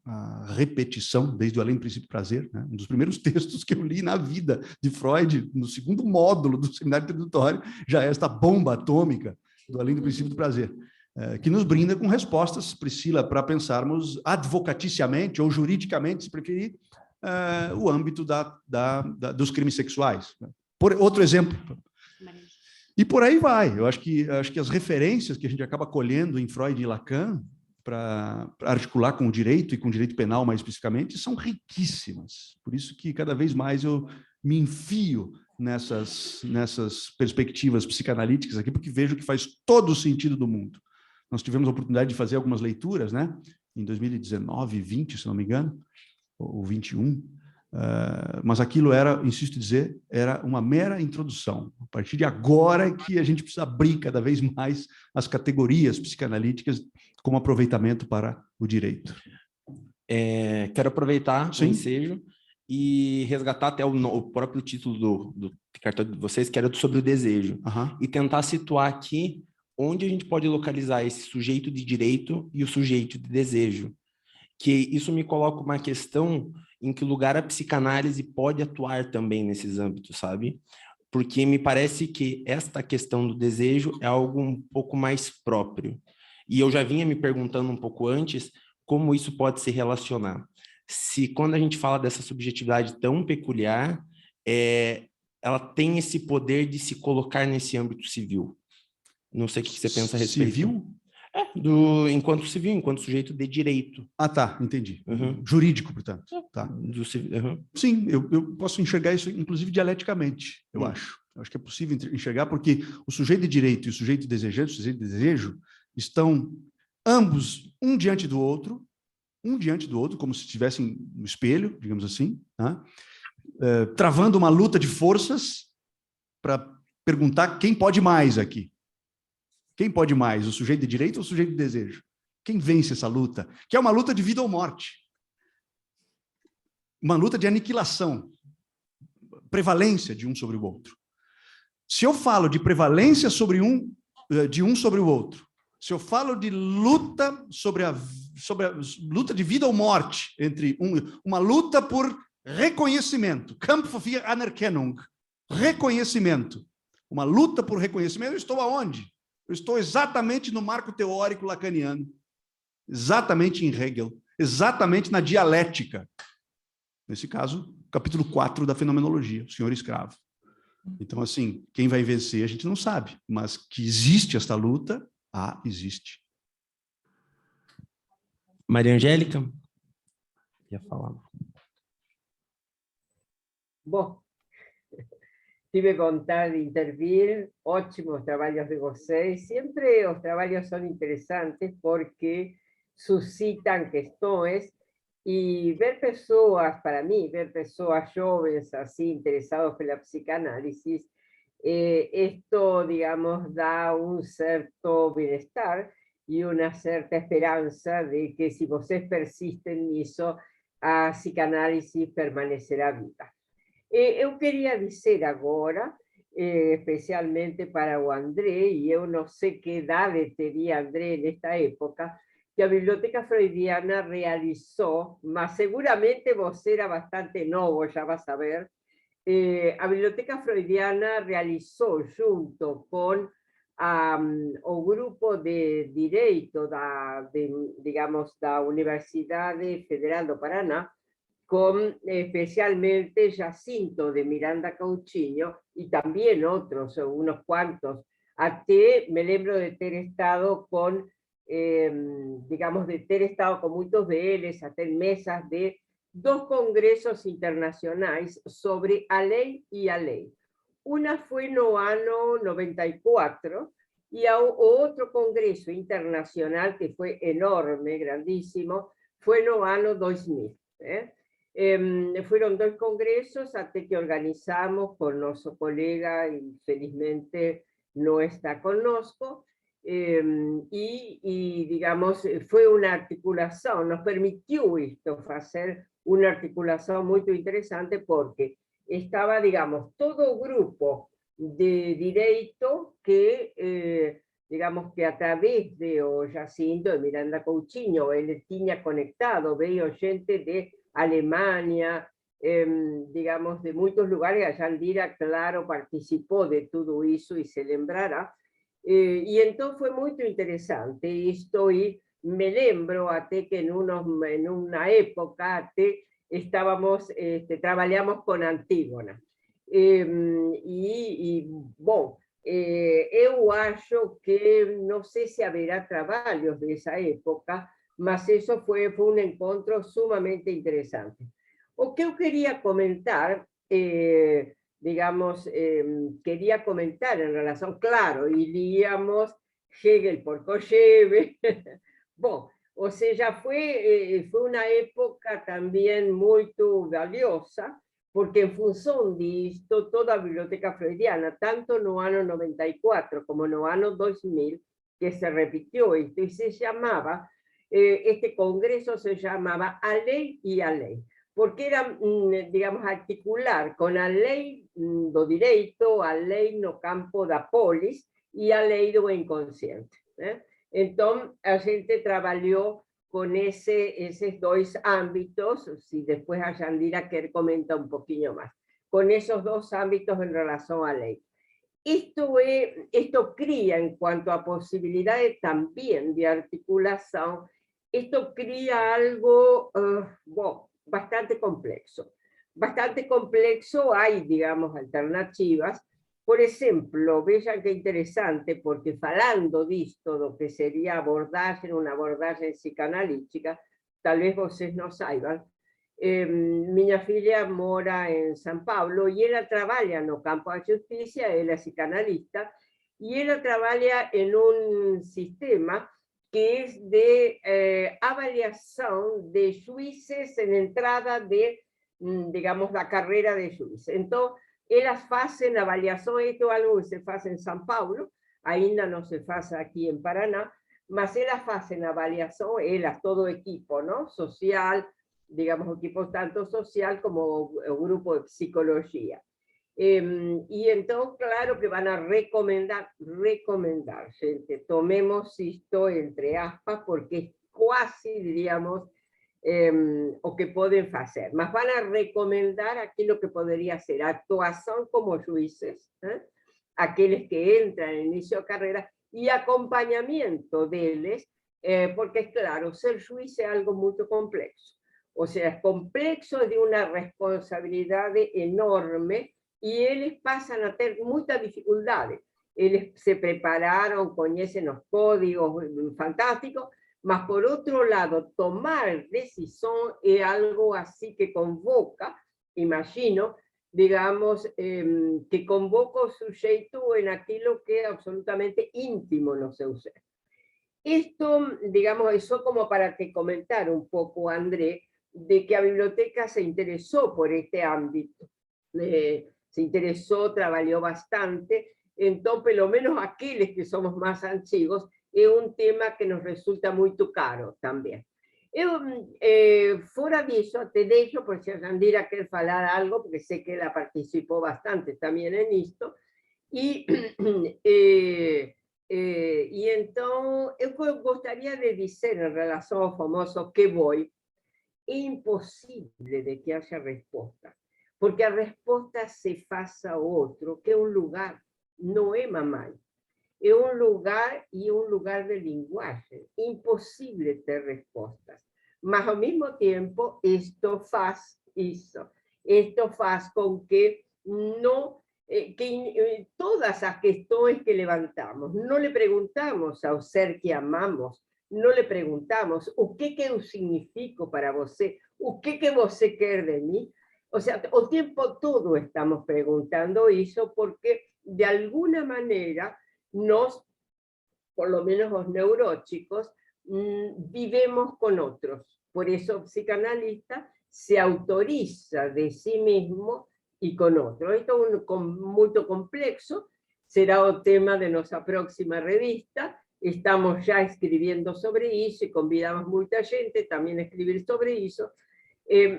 repetição, desde o Além do Princípio do Prazer, né? Um dos primeiros textos que eu li na vida de Freud, no 2º módulo do seminário introdutório, já é esta bomba atômica do Além do Princípio do Prazer, que nos brinda com respostas, Priscila, para pensarmos advocaticiamente ou juridicamente, se preferir, o âmbito dos crimes sexuais. Outro exemplo. E por aí vai. Eu acho que as referências que a gente acaba colhendo em Freud e Lacan, para articular com o direito e com o direito penal mais especificamente, são riquíssimas. Por isso que cada vez mais eu me enfio nessas perspectivas psicanalíticas aqui, porque vejo que faz todo o sentido do mundo. Nós tivemos a oportunidade de fazer algumas leituras, né? Em 2019, 20, se não me engano, ou 21, mas aquilo era, insisto em dizer, era uma mera introdução. A partir de agora é que a gente precisa abrir cada vez mais as categorias psicanalíticas como aproveitamento para o direito. Quero aproveitar Sim. o ensejo e resgatar até o próprio título do cartão de vocês, que era sobre o desejo, e tentar situar aqui onde a gente pode localizar esse sujeito de direito e o sujeito de desejo. Que isso me coloca uma questão em que lugar a psicanálise pode atuar também nesses âmbitos, sabe? Porque me parece que esta questão do desejo é algo um pouco mais próprio. E eu já vinha me perguntando um pouco antes como isso pode se relacionar. Se quando a gente fala dessa subjetividade tão peculiar, ela tem esse poder de se colocar nesse âmbito civil. Não sei o que você pensa a respeito. Civil? Enquanto civil, enquanto sujeito de direito. Ah, tá, entendi. Jurídico, portanto. Tá. Sim, eu posso enxergar isso, inclusive, dialeticamente, eu acho. Eu acho que é possível enxergar, porque o sujeito de direito e o sujeito de desejante, o sujeito de desejo, estão ambos um diante do outro, como se estivessem no espelho, digamos assim, né? Travando uma luta de forças para perguntar quem pode mais aqui. Quem pode mais, o sujeito de direito ou o sujeito de desejo? Quem vence essa luta? Que é uma luta de vida ou morte. Uma luta de aniquilação, prevalência de um sobre o outro. Se eu falo de prevalência de um sobre o outro, se eu falo de luta sobre a luta de vida ou morte entre uma luta por reconhecimento, Kampf für Anerkennung, reconhecimento, uma luta por reconhecimento, eu estou aonde? Eu estou exatamente no marco teórico lacaniano, exatamente em Hegel, exatamente na dialética. Nesse caso, capítulo 4 da Fenomenologia, o Senhor Escravo. Então, assim, quem vai vencer a gente não sabe, mas que existe esta luta, existe. Maria Angélica? Ia falar. Bom, tive vontade de intervir, ótimos trabalhos de vocês. Sempre os trabalhos são interessantes porque suscitam questões e ver pessoas, para mim, ver pessoas jovens assim, interessados pela psicanálise, esto, digamos, dá um certo bem-estar e uma certa esperança de que se vocês persistem nisso, a psicanálise permanecerá viva. Eu queria dizer agora, especialmente para o André, e eu não sei que idade teria André nesta época, que a Biblioteca Freudiana realizou, mas seguramente você era bastante novo, já vai saber, a Biblioteca Freudiana realizou junto com o grupo de Direito digamos, da Universidade Federal do Paraná, con especialmente Jacinto de Miranda Coutinho y también otros, unos cuantos. Até me lembro de ter estado con, digamos, de ter estado con muchos de ellos, até en mesas de 2 congresos internacionales sobre a ley y a ley. Una fue no ano 94 y otro congreso internacional que fue enorme, grandísimo, fue no ano 2000. Fueron 2 congresos hasta que organizamos con nuestro colega y felizmente no está connosco, y digamos, fue una articulación, nos permitió esto hacer una articulación muy interesante porque estaba, digamos, todo grupo de direito que, digamos, que a través de o Jacinto de Miranda Coutinho, él tenía conectado, veía gente de Alemania, digamos, de muchos lugares. A Yandira, claro, participó de todo eso y se lembrará. Y entonces fue muy interesante esto, y me lembro até que en una época estábamos, trabajamos con Antígona. Bom, eu acho que, não sei se haverá trabalhos dessa época, mas isso foi um encontro sumamente interessante. O que eu queria comentar, digamos, quería comentar en relación, claro, y leíamos Hegel por Kojève. Bom, o sea, fue una época también muy valiosa, porque en función de esto, toda a biblioteca freudiana, tanto no ano 94 como no ano 2000, que se repitió esto, y se llamaba, este congreso se llamaba A Lei e a Lei, porque era, digamos, articular con a lei do direito, a lei no campo da polis e a lei do inconsciente. Entonces, a gente trabajó con esos 2 ámbitos, si después a Yandira que comenta un poquito más, con esos 2 ámbitos en relación a ley. Esto cría, en cuanto a posibilidades también de articulación, esto cría algo bastante complejo. Bastante complejo, hay, digamos, alternativas. Por ejemplo, vean qué interesante, porque falando disto, lo que sería una abordaje psicanalítica, tal vez ustedes no saiban, minha filha mora en São Paulo y ella trabaja no campo de justicia, ella es psicanalista, y ella trabaja en un sistema que es de avaliación de jueces en entrada de, digamos, la carrera de jueces. Entonces, elas hacen avaliación, esto es algo que se hace en São Paulo, ainda no se hace aquí en Paraná, mas elas hacen avaliación, elas, todo equipo, ¿no? Social, digamos, equipo tanto social como grupo de psicología. Y entonces, claro que van a recomendar, gente, tomemos esto entre aspas, porque es casi, diríamos, o que pueden hacer, mas van a recomendar aquello que podría ser actuación como jueces, aquellos que entran en inicio de carrera, y acompañamiento de ellos, porque es claro, ser juez es algo muy complejo, o sea, es complejo, de una responsabilidad enorme, y ellos pasan a tener muchas dificultades. Ellos se prepararon, conocen los códigos fantásticos, mas por otro lado, tomar decisión es algo así que convoca, imagino, digamos, que convoca o sujeto en aquello que es absolutamente íntimo no seu ser. Esto, digamos, eso como para que comentar un poco, André, de que la biblioteca se interesó por este ámbito, se interesó, trabajó bastante, entonces, por lo menos aquellos que somos más antiguos, es un tema que nos resulta muy caro también. Fuera de eso, te dejo, por si Yandira quiere hablar algo, porque sé que ella participó bastante también en esto, y entonces, yo gustaría de decir en relación al famoso que voy, es imposible de que haya respuesta, porque a respuesta se faça otro, que un lugar, no es mamá. Es un lugar y un lugar de lenguaje, imposible tener respuestas. mas ao mesmo tempo isto faz isso. Isto faz com que no todas as questões que levantamos, não le perguntamos ao ser que amamos, não le perguntamos o que eu significo para você, o que você quer de mim. O sea, o tempo todo estamos perguntando isso porque, de alguma maneira, nós, por lo menos os neuróticos, vivemos con otros. Por eso, psicanalista se autoriza de sí mismo y con otro. Esto es muy complejo, será el tema de nuestra próxima revista. Estamos ya escribiendo sobre eso y convidamos mucha gente también a escribir sobre eso.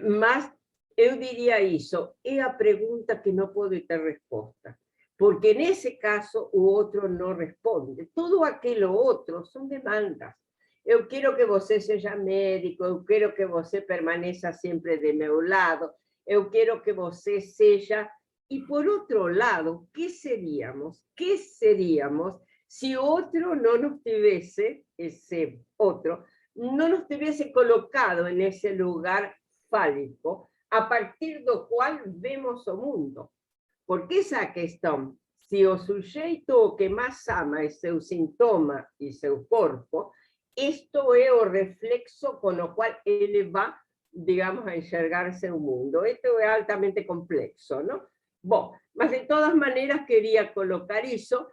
Mas, eu diría eso, es a pregunta que no puede ter respuesta. Porque en ese caso, o otro no responde. Todo aquello otro son demandas. Eu quero que você seja médico, eu quero que você permaneça sempre de meu lado, eu quero que você seja... E, por outro lado, que seríamos? Que seríamos se outro não nos tivesse, esse outro, não nos tivesse colocado nesse lugar fálico, a partir do qual vemos o mundo? Porque essa é a questão. Se o sujeito que mais ama é seu sintoma e seu corpo, isto é o reflexo com o qual ele vai, digamos, a enxergar seu mundo. Isto é altamente complexo, não? Bom, mas de todas maneiras queria colocar isso,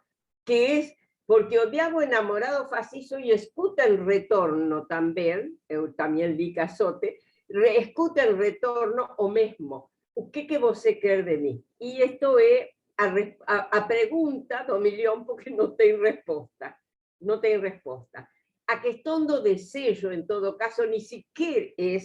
que é porque o Diabo Enamorado faz isso e escuta em retorno também, eu também li Casote, escuta em retorno o mesmo. O que você quer de mim? E isto é a pergunta do milhão, porque não tem resposta. Não tem resposta. A questão do desejo, em todo caso, ni sequer é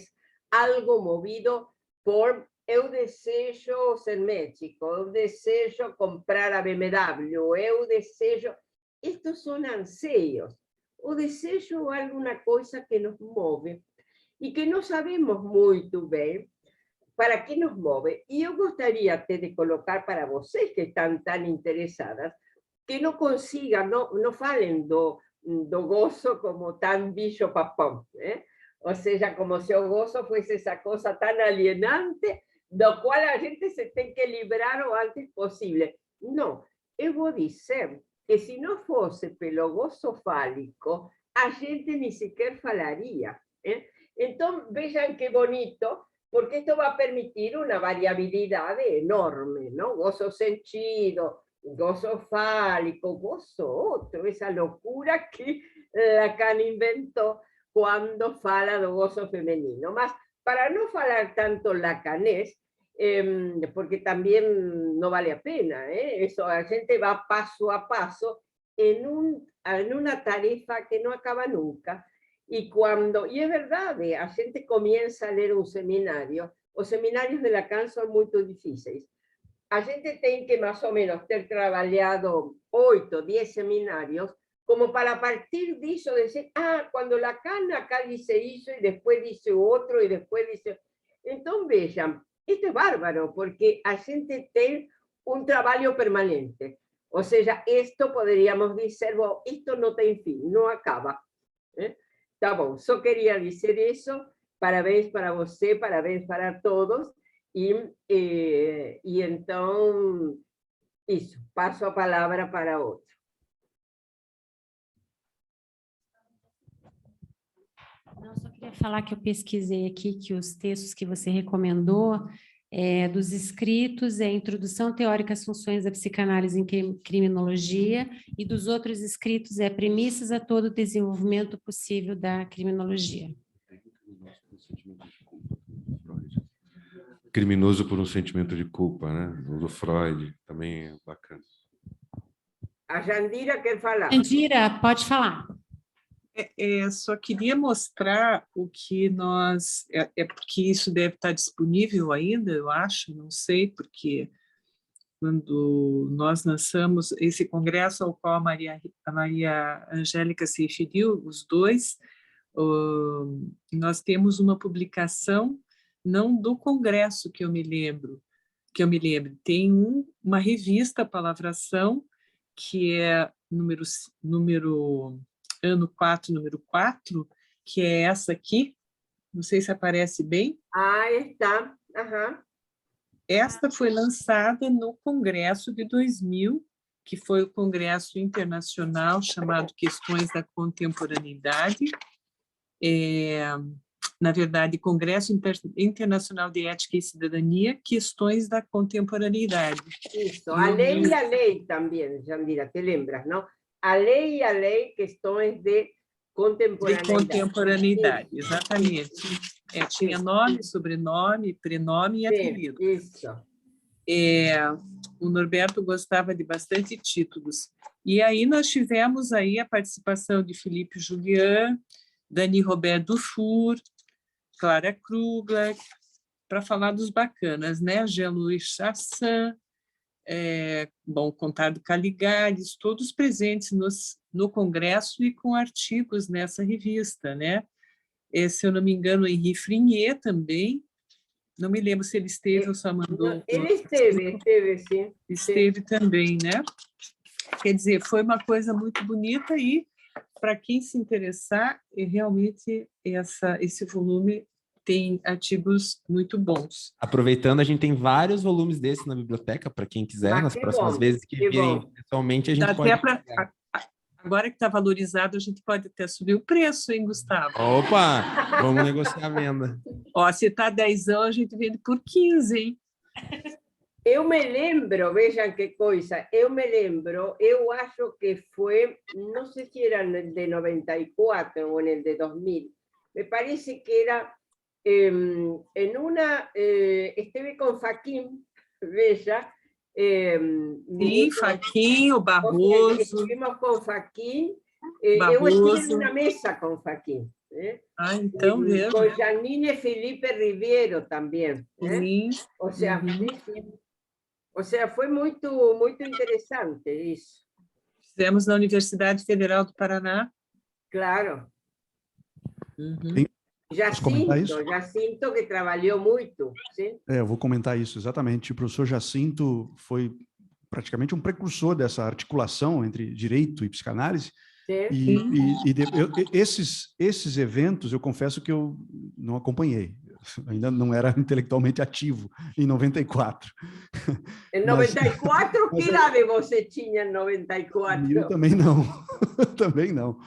algo movido por eu desejo ser médico, eu desejo comprar a BMW, eu desejo... Estos são anseios. O desejo é alguma coisa que nos move e que não sabemos muito bem para que nos move. E eu gostaria até de colocar para vocês que estão tão interessadas, que não consigam, não falem do gozo como tan bicho papão, ¿eh? O seja, como se o gozo fosse essa coisa tão alienante, do qual a gente se tem que livrar o antes possível. Não, eu vou dizer que se não fosse pelo gozo fálico, a gente nem sequer falaria, ¿eh? Então, vejam que bonito, porque isto vai permitir uma variabilidade enorme, ¿no? Gozo sentido, gozo fálico, gozo otro, esa locura que Lacan inventó cuando fala do gozo femenino. Mas, para no falar tanto lacanés, porque también no vale a pena, eso, a gente va paso a paso en una tarefa que no acaba nunca. Y es verdad, a gente comienza a leer un seminario, os seminarios de Lacan son muy difíciles. A gente tem que más o menos ter trabalhado 8, 10 seminarios, como para partir disso decir, cuando Lacan acá dice isso, y después dice otro, y después dice... Entonces, vean, esto es bárbaro, porque a gente tem un trabajo permanente. O sea, esto podríamos decir, bueno, esto no tem fin, no acaba. Tá bom, só queria dizer isso, parabéns para você, parabéns para todos, e então, isso, passo a palavra para outro. Não, só queria falar que eu pesquisei aqui que os textos que você recomendou, dos escritos, a Introdução Teórica às Funções da Psicanálise em Criminologia, e dos outros escritos, Premissas a todo o desenvolvimento possível da criminologia. Criminoso por um sentimento de culpa, né? O do Freud, também é bacana. A Jandira quer falar. Jandira, pode falar. Só queria mostrar o que nós... porque isso deve estar disponível ainda, eu acho, não sei, porque quando nós lançamos esse congresso ao qual a Maria Angélica se referiu, os dois, nós temos uma publicação, não do congresso que eu me lembro, tem uma revista Palavração, que é ano 4, número 4, que é essa aqui, Não sei se aparece bem. Ah, está. Ajá. Esta foi lançada no Congresso de 2000, que foi o Congresso Internacional chamado Questões da Contemporaneidade. Na verdade, Congresso Internacional de Ética e Cidadania, Questões da Contemporaneidade. Isso, a lei também, Jandira, te lembras, não? A lei, questões de contemporaneidade. De contemporaneidade, exatamente. Tinha nome, sobrenome, prenome e apelido. Isso. O Norberto gostava de bastante títulos. E aí nós tivemos aí a participação de Felipe Julian, Dani Robert Dufour, Clara Krugler, para falar dos bacanas, né? Jean-Louis Chassin, Contardo Caligares, todos presentes no Congresso e com artigos nessa revista, né? Se eu não me engano, Henri Frinier também, não me lembro se ele esteve ou só mandou. Ele esteve, sim. Esteve também, né? Quer dizer, foi uma coisa muito bonita e, para quem se interessar, realmente esse volume tem artigos muito bons. Aproveitando, a gente tem vários volumes desses na biblioteca, para quem quiser, nas próximas vezes que virem pessoalmente, a gente pode... Agora que está valorizado, a gente pode até subir o preço, hein, Gustavo? Opa! Vamos negociar a venda. Se está 10 anos, a gente vende por 15, hein? Eu me lembro, vejam que coisa, eu acho que foi, não sei se era de 94 ou no de 2000, me parece que era estive com Faquín, veja, Sim, Faquín, o Barroso. Estivemos com Faquín, eu estive numa mesa com Faquín. Então, veja. Com Janine Felipe Ribeiro também. Sim. Ou seja, foi muito, muito interessante isso. Fizemos na Universidade Federal do Paraná. Claro. Uhum. Jacinto, que trabalhou muito. Sim? Eu vou comentar isso, exatamente. O professor Jacinto foi praticamente um precursor dessa articulação entre direito e psicanálise. Esses eventos, eu confesso que eu não acompanhei. Ainda não era intelectualmente ativo em 94. Em 94? Que idade você tinha em 94? Eu também não. Também não.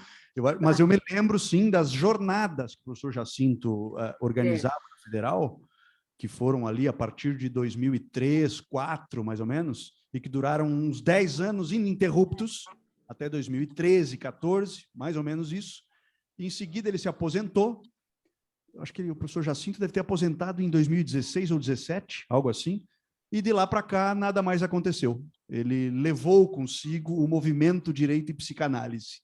Mas eu me lembro, sim, das jornadas que o professor Jacinto organizava na Federal, que foram ali a partir de 2003, 2004, mais ou menos, e que duraram uns 10 anos ininterruptos, até 2013, 14, mais ou menos isso. E em seguida ele se aposentou. Acho que o professor Jacinto deve ter aposentado em 2016 ou 2017, algo assim. E de lá para cá nada mais aconteceu. Ele levou consigo o movimento Direito e Psicanálise.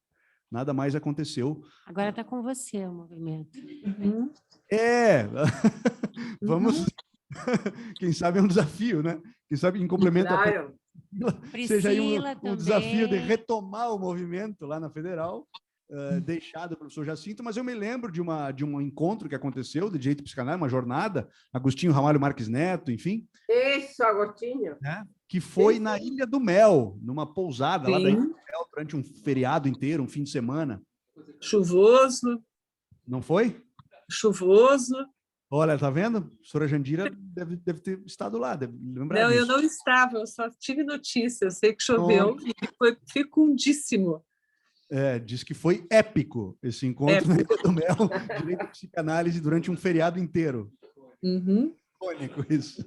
Nada mais aconteceu. Agora está com você o movimento. Uhum. Vamos... Quem sabe é um desafio, né? Quem sabe em complemento claro. Seja aí um desafio de retomar o movimento lá na Federal, deixado pelo professor Jacinto, mas eu me lembro de um encontro que aconteceu de Direito e Psicanálise, uma jornada, Agostinho Ramalho Marques Neto, enfim. Isso, Agostinho. Né? Que foi na Ilha do Mel, numa pousada lá da Ilha do Mel, durante um feriado inteiro, um fim de semana. Chuvoso. Não foi? Chuvoso. Olha, tá vendo? A professora Jandira deve ter estado lá, deve lembrar Não, disso. eu não estava, eu só tive notícia. Eu sei que choveu e foi fecundíssimo. Diz que foi épico esse encontro na Ilha do Mel, Direito e Psicanálise, durante um feriado inteiro. Icônico isso.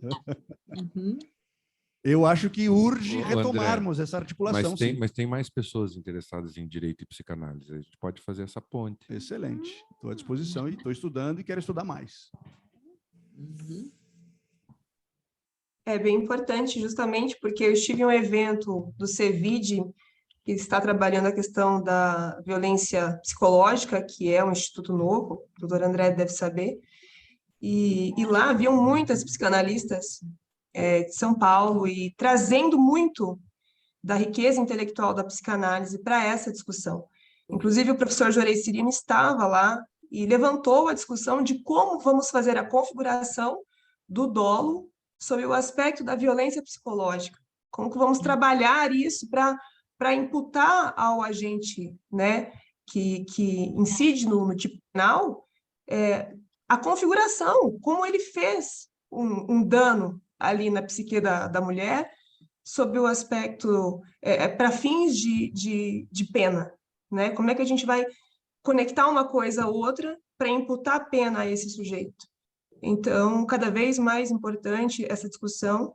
Eu acho que urge retomarmos essa articulação. Mas tem mais pessoas interessadas em direito e psicanálise. A gente pode fazer essa ponte. Excelente. Estou à disposição e estou estudando e quero estudar mais. É bem importante, justamente porque eu estive em um evento do CEVID, que está trabalhando a questão da violência psicológica, que é um instituto novo, o doutor André deve saber, e lá haviam muitas psicanalistas de São Paulo e trazendo muito da riqueza intelectual da psicanálise para essa discussão. Inclusive, o professor Jorei Cirino estava lá e levantou a discussão de como vamos fazer a configuração do dolo sob o aspecto da violência psicológica. Como que vamos trabalhar isso para imputar ao agente, né, que incide no tipo penal a configuração, como ele fez um dano ali na psique da mulher, sob o aspecto, para fins de pena, né? Como é que a gente vai conectar uma coisa a outra para imputar pena a esse sujeito? Então, cada vez mais importante essa discussão,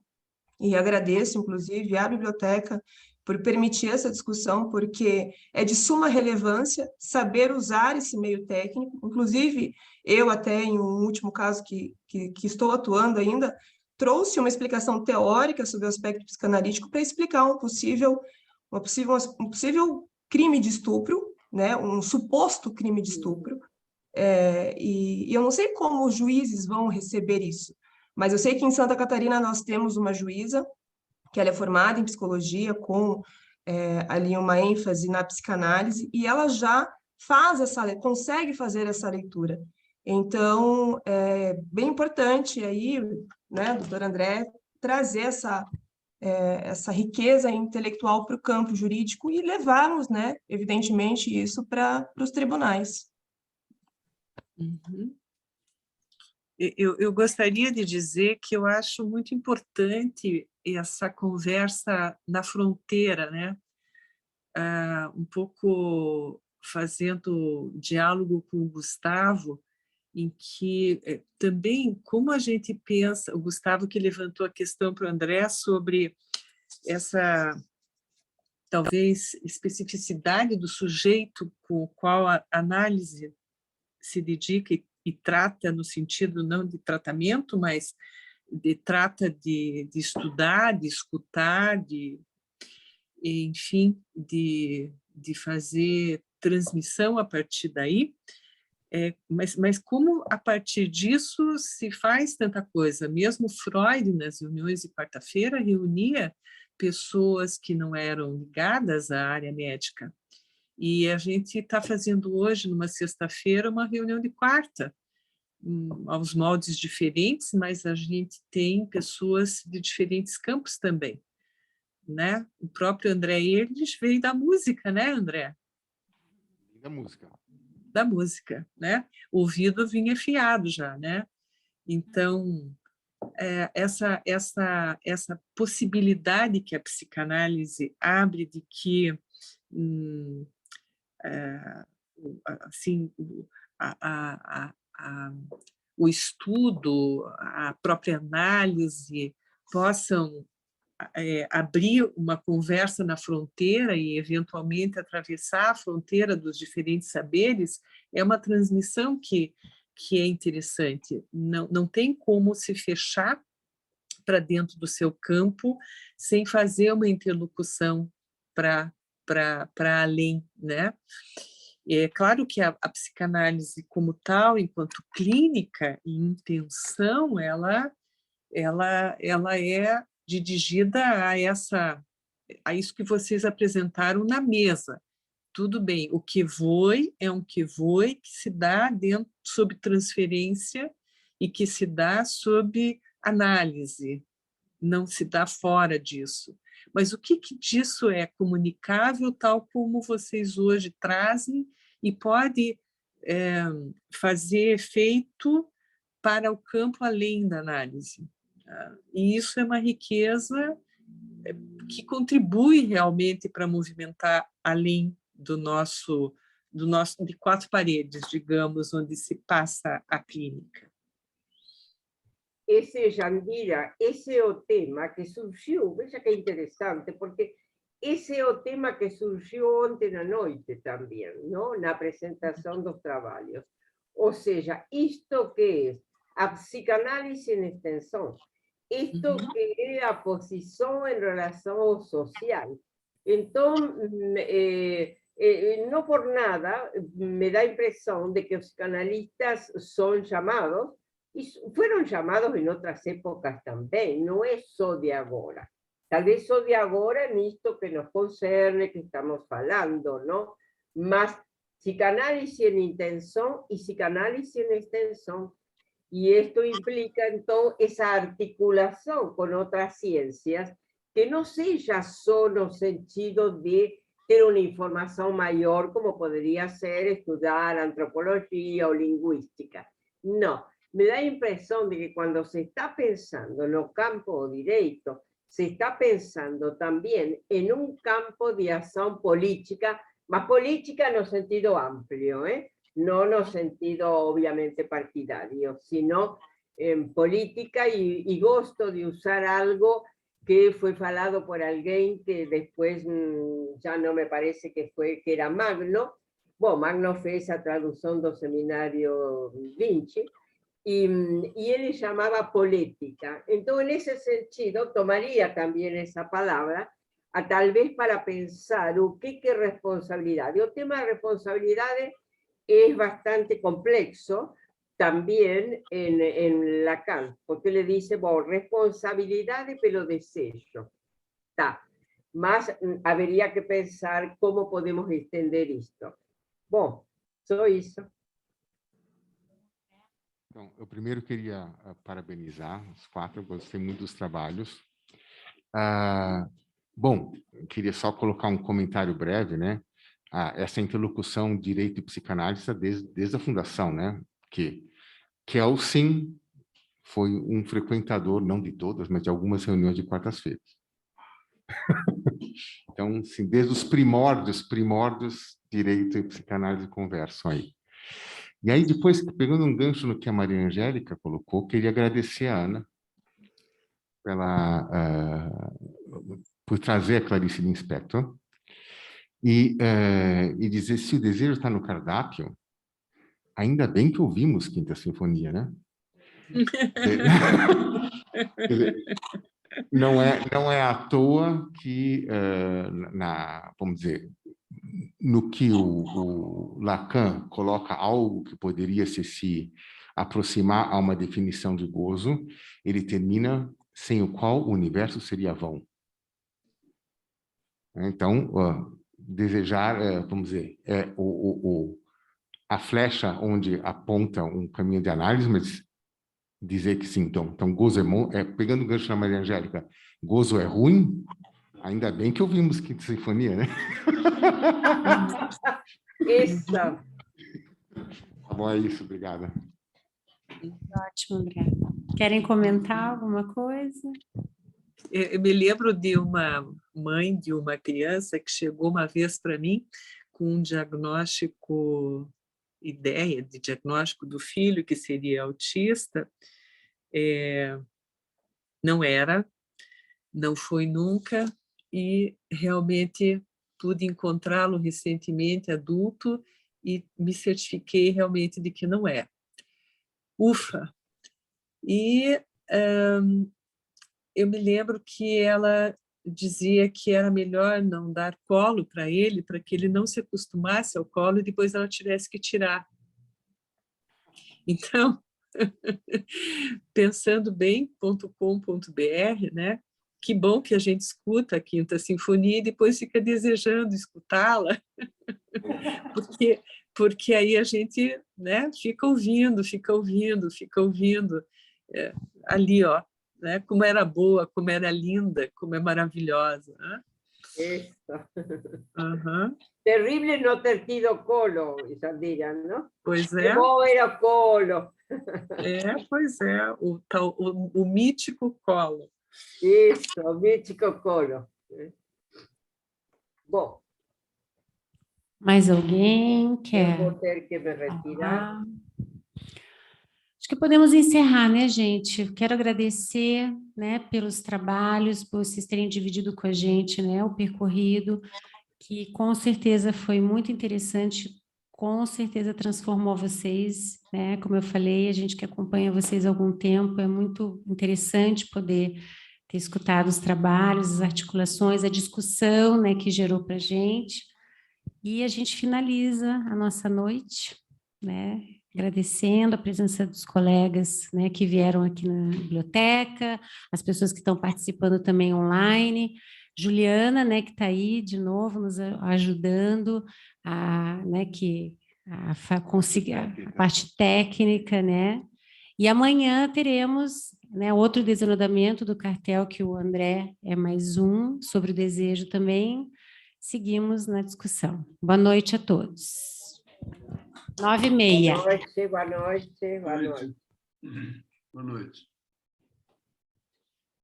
e agradeço, inclusive, à biblioteca por permitir essa discussão, porque é de suma relevância saber usar esse meio técnico. Inclusive, eu até, em um último caso que estou atuando ainda, trouxe uma explicação teórica sobre o aspecto psicanalítico para explicar um possível crime de estupro, né? Um suposto crime de estupro. E eu não sei como os juízes vão receber isso, mas eu sei que em Santa Catarina nós temos uma juíza que ela é formada em psicologia, com ali uma ênfase na psicanálise, e ela já consegue fazer essa leitura. Então, é bem importante aí, né, doutor André, trazer essa riqueza intelectual para o campo jurídico e levarmos, né, evidentemente, isso para os tribunais. Uhum. Eu gostaria de dizer que eu acho muito importante essa conversa na fronteira, né? Um pouco fazendo diálogo com o Gustavo, em que também, como a gente pensa, o Gustavo que levantou a questão para o André sobre essa, talvez, especificidade do sujeito com o qual a análise se dedica e trata no sentido não de tratamento, mas trata de estudar, de escutar, enfim, de fazer transmissão a partir daí. Mas como a partir disso se faz tanta coisa? Mesmo Freud, nas reuniões de quarta-feira, reunia pessoas que não eram ligadas à área médica. E a gente está fazendo hoje, numa sexta-feira, uma reunião de quarta, aos moldes diferentes, mas a gente tem pessoas de diferentes campos também, né? O próprio André Erlich veio da música, né, André? Da música. Da música, né? O ouvido vinha afiado já, né? Então, essa possibilidade que a psicanálise abre de que assim, o estudo, a própria análise possam abrir uma conversa na fronteira e, eventualmente, atravessar a fronteira dos diferentes saberes, é uma transmissão que é interessante. Não tem como se fechar para dentro do seu campo sem fazer uma interlocução para além, né? É claro que a psicanálise como tal, enquanto clínica e intenção, ela é dirigida a isso que vocês apresentaram na mesa. Tudo bem, o que foi é um que foi que se dá sob transferência e que se dá sob análise, não se dá fora disso. Mas o que disso é comunicável, tal como vocês hoje trazem, e pode fazer efeito para o campo além da análise. E isso é uma riqueza que contribui realmente para movimentar além do nosso de quatro paredes, digamos, onde se passa a clínica. Yandira, ese es el tema que surgió, veja que interesante, porque ese es el tema que surgió ontem à noite también, ¿no? Na presentación dos trabajos. O sea, esto que es a psicanálise en extensión, esto que es a posición en relación social. Entonces, no por nada me da impresión de que los psicanalistas son llamados, y fueron llamados en otras épocas también, no es só de ahora. Tal vez só de ahora en esto que nos concerne, que estamos hablando, ¿no? Más psicanálisis en intención y psicanálisis en extensión. Y esto implica entonces esa articulación con otras ciencias que no sea solo en sentido de tener una información mayor, como podría ser estudiar antropología o lingüística, No, me da impresión de que cuando se está pensando en el campo direito, se está pensando también en un campo de acción política, más política en el sentido amplio, no en el sentido obviamente partidario, sino en política, y gosto de usar algo que fue falado por alguien que después ya no me parece que era Magno. Bueno, Magno fue esa traducción del seminario Vinci, y él le llamaba polética. Entonces, en ese sentido, tomaría también esa palabra, tal vez para pensar qué responsabilidad. El tema de responsabilidades es bastante complejo, también en Lacan, porque le dice, bueno, responsabilidades pero desejo. Más habría que pensar cómo podemos extender esto. Bom, só isso. Então, eu primeiro queria parabenizar os 4, eu gostei muito dos trabalhos. Bom, eu queria só colocar um comentário breve, né? Essa interlocução direito e psicanálise desde a fundação, né? Que Kelsen foi um frequentador, não de todas, mas de algumas reuniões de quartas-feiras. Então, assim, desde os primórdios, direito e psicanálise conversam aí. E aí, depois, pegando um gancho no que a Maria Angélica colocou, queria agradecer a Ana por trazer a Clarice Lispector e dizer, se o desejo está no cardápio, ainda bem que ouvimos Quinta Sinfonia, né? Não é à toa que, vamos dizer, no que o Lacan coloca algo que poderia se aproximar a uma definição de gozo, ele termina sem o qual o universo seria vão. Então, desejar, vamos dizer, a flecha onde aponta um caminho de análise, mas dizer que sim, então gozo pegando o gancho na Maria Angélica, gozo é ruim? Ainda bem que ouvimos Quinta Sinfonia, né? Isso. Tá bom, é isso, obrigada. Ótimo, obrigada. Querem comentar alguma coisa? Eu me lembro de uma mãe de uma criança que chegou uma vez para mim com um diagnóstico, ideia de diagnóstico do filho, que seria autista. Não era, não foi nunca, e realmente pude encontrá-lo recentemente adulto e me certifiquei realmente de que não é. Ufa! E eu me lembro que ela dizia que era melhor não dar colo para ele que ele não se acostumasse ao colo e depois ela tivesse que tirar. Então, pensando bem.com.br, né? Que bom que a gente escuta a Quinta Sinfonia e depois fica desejando escutá-la, porque aí a gente, né, fica ouvindo, ali, ó, né, como era boa, como era linda, como é maravilhosa. Né? Isso. Uhum. Terrible no ter tido colo, Sandira, não? Pois é. Como era colo. Pois é, o mítico colo. Isso, o mítico colo. Bom. Mais alguém quer? Eu vou ter que me retirar. Acho que podemos encerrar, né, gente? Quero agradecer, né, pelos trabalhos, por vocês terem dividido com a gente, né, o percorrido, que com certeza foi muito interessante, com certeza transformou vocês, né? Como eu falei, a gente que acompanha vocês há algum tempo, é muito interessante poder ter escutado os trabalhos, as articulações, a discussão, né, que gerou para a gente. E a gente finaliza a nossa noite, né, agradecendo a presença dos colegas, né, que vieram aqui na biblioteca, as pessoas que estão participando também online, Juliana, né, que está aí de novo nos ajudando a, né, a conseguir a parte técnica, né, e amanhã teremos, né, outro desenvolvimento do cartel, que o André é mais um, sobre o desejo também. Seguimos na discussão. Boa noite a todos. 9h30. Boa noite, boa noite, boa noite. Boa noite.